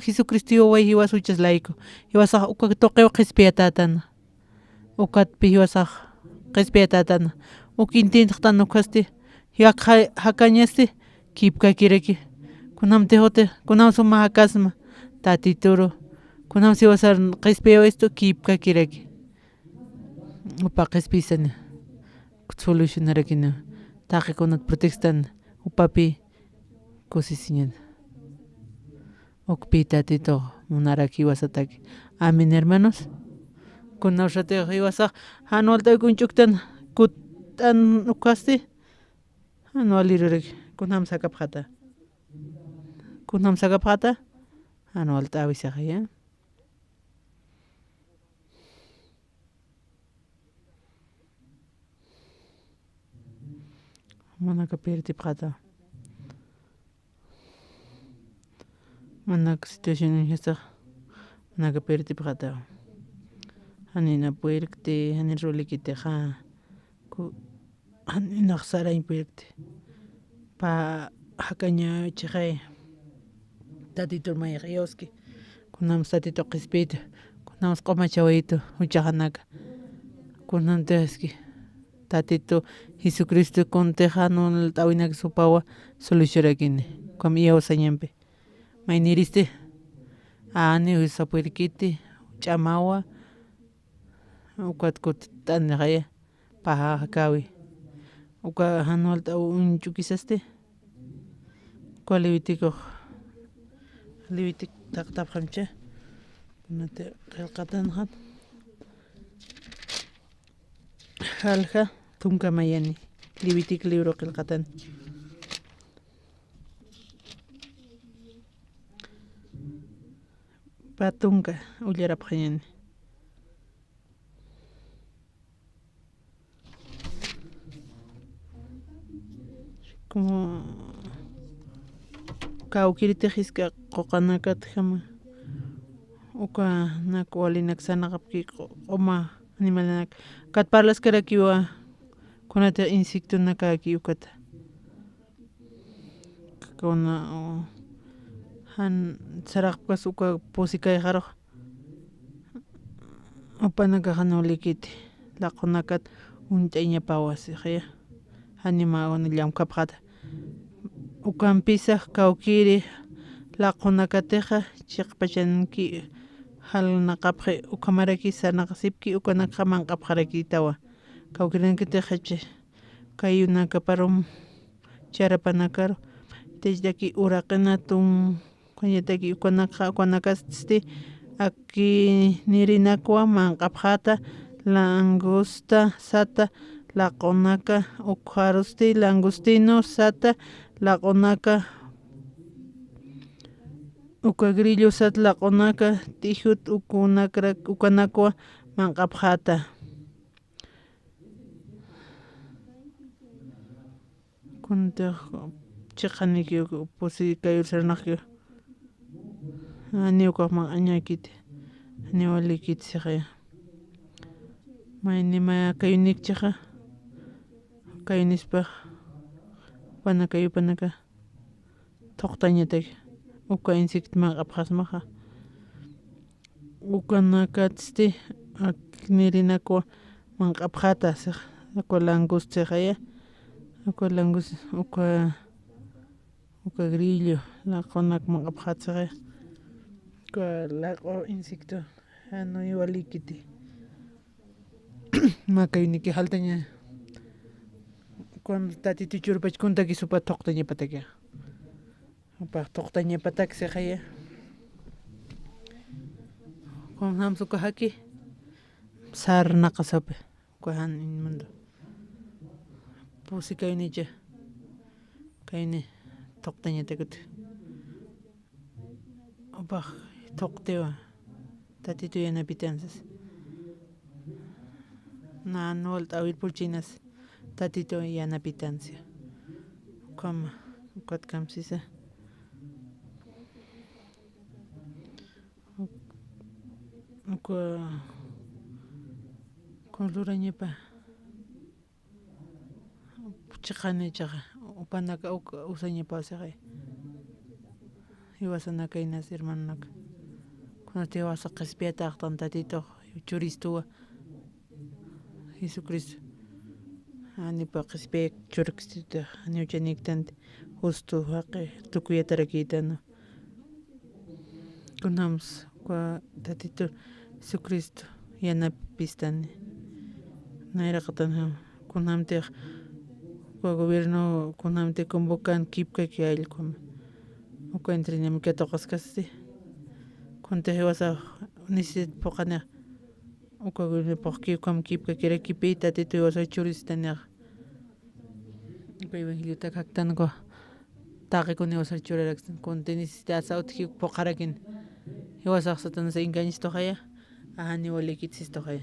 Jesucristo yaway hiwasuchaslayku hiwasaq uka tuqiwa qhispiyatatan ukatpi hiwasaq qhispiyatatan ukintintaqta nukasti hakañasti kipkakiriki kunaman tihuti kunaman sumaq hakasma tatituru kunamas hiwasar qhispiyawaystu kipkakiriki upa qhispisani solucionarakina taqikunata protestan upapi kusisiñana ukpi tatito munaraki hiwasataki amen hermanos kunawshatiq hiwasaq hanual t'aykunchuktan kutan ukasti hanual riruriki kunamas hakapqata hanual t'awisaqa ya manaka piritipqata manaka situación hasta manaka piritipqata hanina puirikti hani rulikitiqa haninaq sarayn puirikti pa hakaña chaqay tatito mayaq yawski kunamas tatito qhispiyta kunamas q'umachawaytu huchaqanaka kunantaski tatito Jesucristo contejano t'awinaki supawa solucionarakini kami yawsañanpi mayniristi ani husapuirikiti ch'amawa ukatkut t'aniqaya paja hakawi uka hanual t'awinchukisasti liwitikuq liwitik taqtapqancha kunata qillqatanqa halqa tunka mayani liwitik libro qillqatan patunka ullarapaqñani como kawkiritiqisqa qoqanakatijama uka naku walinak sanaqapki q'uma animalnak katparlaskarakiwa kunata insectunakaki ukata kuna han saraqpas uka pusikayqaruq upanaka hanulikiti laqhunakat unch'ayña pawasiqya hanima llamkapqata ukanpisaq kawkiri laqunakateqa chiqpachanki halnaqapqi ukamaraki sanaqsipki ukanaka manqapqaraki tawa kawkirinkiteqa kayunakaparum charapanakaru tejaki uraqinatun kañataki ukanakaste aki nirinakwa manqapqata langosta sata laqunaka ukharusti langostino sata laqunaka ukagrillo sata laqunaka tijut ukanakwa manqapqata kuntaq chiqaniki pusi kayursarnaqki ñuqaman añakiti ñawalikiti siqaya maynima kayunikchiqa kayunispaq panaka toqtañataki uka insecto manqapqasmaqa ukanakatsiti nirinakwa manqapqata siq aqua langosta siqaya aqua langosta uka grillo laqunaka manqapqata siqaya laq'u insecto ñawalikiti makayuniki haltaña cuando tatito churapach kuntaki supa toqtañapataki upaq toqtañapataki siqaya kunhamus uka haki sarnaqa sapi ukahan mundo pusi kayunicha kayni toqtañatikuti upaq toqtewa tatito yanapitansis nanual t'awirpurchinas tatito yanapitansia ukama ukatkamsisa kunrurañapa chiqanichaqa upanaka usañapa siqay hiwasanaka inas hermanonaka kunati wasa qispiata aqtan tatito churistuwa Jesucristo anipa qispia churaqsita ñuchaniktanti justo haqi tukuyataraqitanu kunamus tatito Jesucristo yanapistani nayraqatana kunamtiq gobierno kunamti convocan kipkaki allqu uka entrenamiento toqaskasti kunti wasa nisit puqaniq uka gobierno kipkakiraki tatito wasa churistaniq uka evangeliota kaktanqa taqikuni wasa churaraqsan kunti necesita sautik puqarakin hiwasaq satanas engañistoqaya niwalikitisistoqaya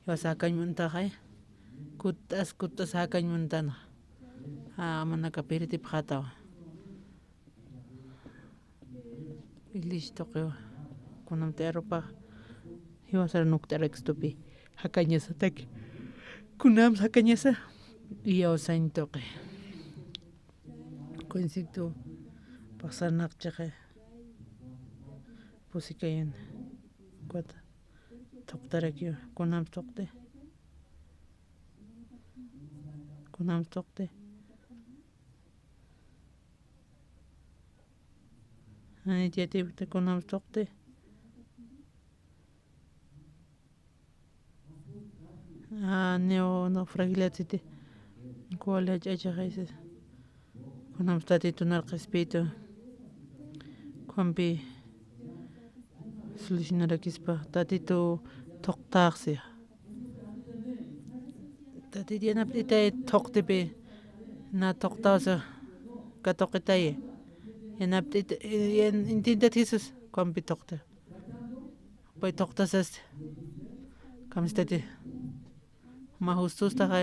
hiwasa hakañmuntaqaya kutas hakañmuntana manaka piritipaq hatawa listoqiwa kunamti arupaq hiwasara nuktaraqstupi hakañasataki kunamus hakañasa yawsañtoqi insecto pasarnaqchaqa pusikayuna kuata toqtarakiwa kunamus toqti iniciativata kunamus toqti naufragilaciti kuala ch'achaqaysi kunamus tatito narqispitu Juanpi solucionarakispa tatito toqtaqsi tatito yanaptitay toqtipi na toqtawsa katoqitaya yanaptita intentati Jesus Juanpi toqta pay toqtasas kamistati ma justustaqa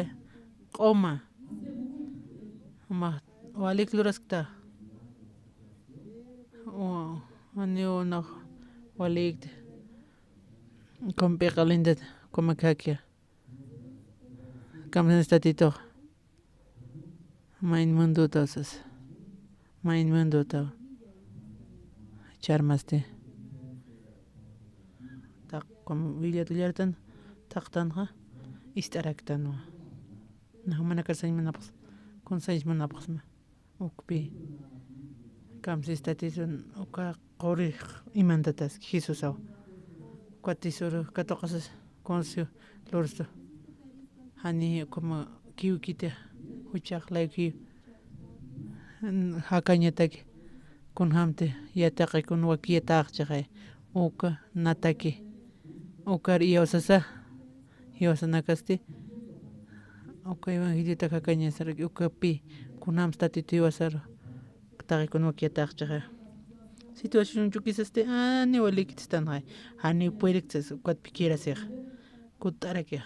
q'uma ma walikluraskta aniunaq walikta compiqa lindata kumakakia kamsanas tatitoqa mayn mundutasas mayn munduta charmasti taq como villatullartan taqtanqa ist'araktanuwa mana karsañmanapaq conseñmanapaqsma ukpi kamsis tatitun uka qori imantatas Jesusaw kuatisuru katoqasas consio lorsto hani como kiukita huchaq layki hakañataki kunhamte yataqi kun wakiyataqchaqay uka nataki ukar iyausasa iwausanakasti uka evangelita hakañasar ukapi kunham statitu iwasar taqi kun wakiyataqchaqay situación chukisaste ani walikistanhay hani pueriktas kuatpi kirasiq kutaraki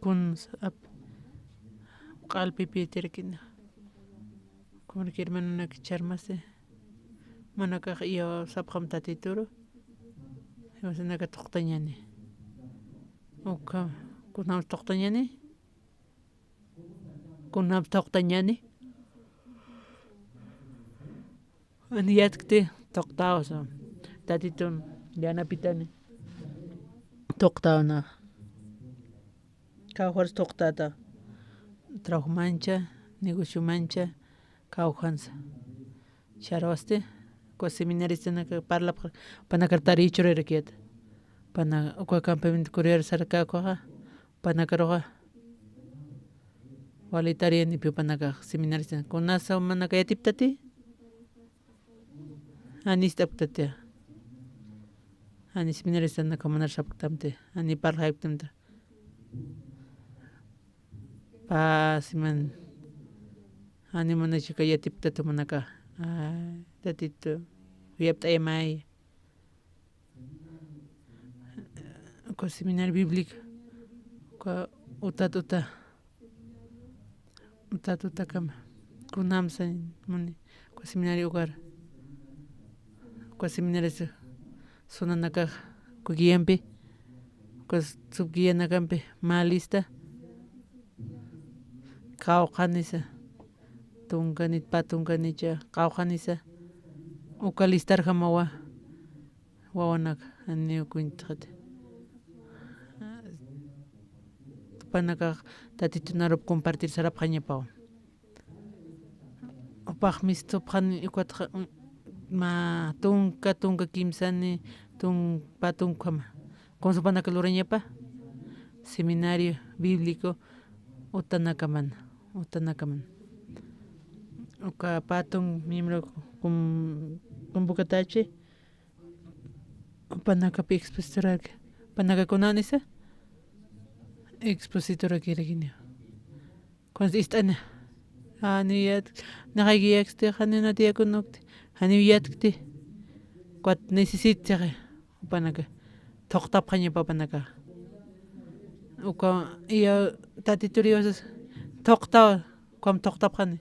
kun qalpipi tirkina kumarkir mananaki charmase manakaq iyo sapqam tatituru iwasanaka toqtañani uka kunham toqtañani ani yatkti toqtawsa tatitun yanapitani toqtawna kawhars toqtata trabajo mancha negocio mancha kawhansa charawaste ko seminarista naka parla panakartari churerakiata pana uka campamento corear sarka koha panakaroga walitariani pi panaka seminarista kunasa manaka yatiptati anistaptatia ani seminarista naka manar saptamte ani parla iptamta pasiman ani manachika yatiptatu manaka tatito yapt'aymay ko seminario bíblico ko utatuta kama kunamsa muni ko seminario ugar ko seminario sunanaka ko guiampi ko subguianakampi malista kawqanisa tunkanit patunkanita kawqanisa ukalistar hamawa wawanak ani ukuntaqati panaka tatitunarup compartir sarapqañapawan upaqmis tupqani ikwatqa ma tunka kimsani tunkama consupanaka lurañapa seminario bíblico utanakaman uka patun miembro convocatache panakapi expositora panakakunanisa expositora kirakini cuando istana aniyat naqaygiyakste hanina tiyakunukti haniyyatkti kuat necesitare panaka toqtapqañapa panaka uka iya tatituriosas toqtaw kuam toqtapqani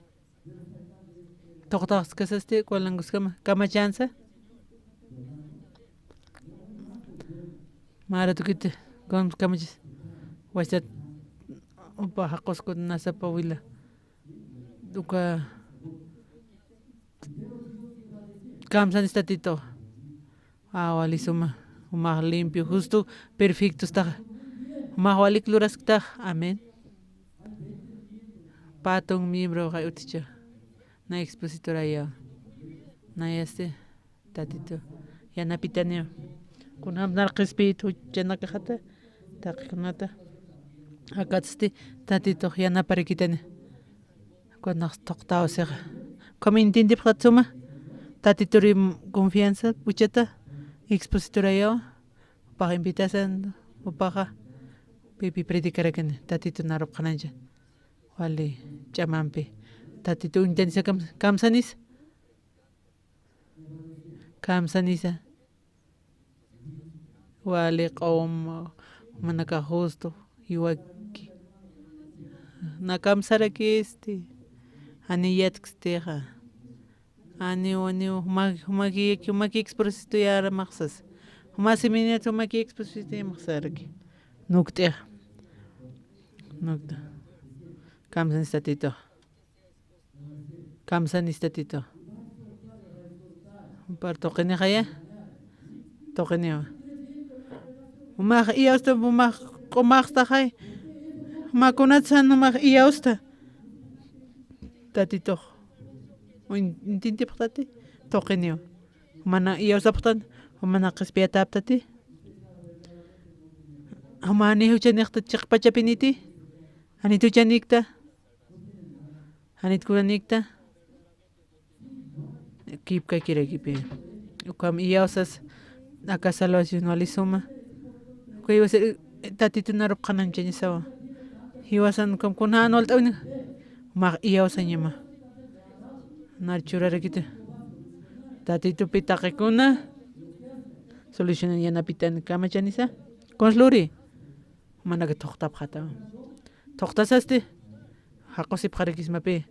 toqtaqskasaste kualankuskama kamachansa maratukita kon kamachis wasat upa haqusku nasapa wila uka kamsan estatito awalisuma umaq limpio justo perfecto está umaq walik luraskta amen patun miembro hay uticha na expositora ya na este tatito ya napitaneo kunam narqespiritu chanakajata taqikunata akatsti tatito ya naparikitane cuando toqtao seqa como intindi pqatsuma tatituri confianza puchata expositora ya para invitación upaqa pipi predicarakane tatito narup qanancha wali chamampi tatito intensa kamsanisa wali qawm manaka justo iwaki nakamsaraki aniyatkisteqa ani humaki exposisto yara maqsas huma seminario humaki exposisto maqsaraki nukteqa nukta kamsanista tito par toqinaqaya toqiniwa umaq iyawsta umaq q'umaqtaqay makunata sanumaq iyawsta tatito intintipaqtati toqinio mana iyawsapaqtan mana qhispiyataptati humani huchaniqta chiqpachapiniti anituchanikta anitkunanikta kipka kirakipi ukam iyawsas acá salvación walisuma kuiwas tatitunarup qananchañisawa hiwasan kam kunano altawni ma iyawsañama narchurarakita tatitupi taqikuna solución yanapitani kamachanisa konsluri manaka toqtapqata toqtasasti haqusip qarakismapi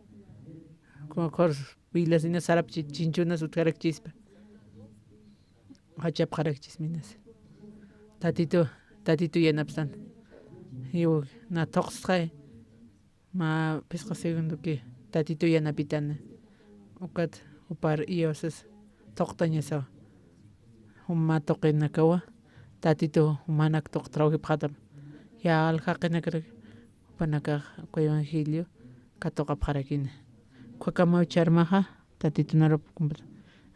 qor vilasina sarap chinchuna sutkarakchispa hachap qarakchisminas tatitu yanapsan hiwa na toqsqay ma pisqa segundo que tatitu yanapitana ukat upar iyawsas toqtañasawa huma toqinakawa tatitu humanak toqtrawhipqatam ya alhaqinakarak upanaka ku evangelio katoqapqarakina kuakamau charmaqa tatitunarup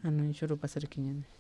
anu shuru pasarkiñani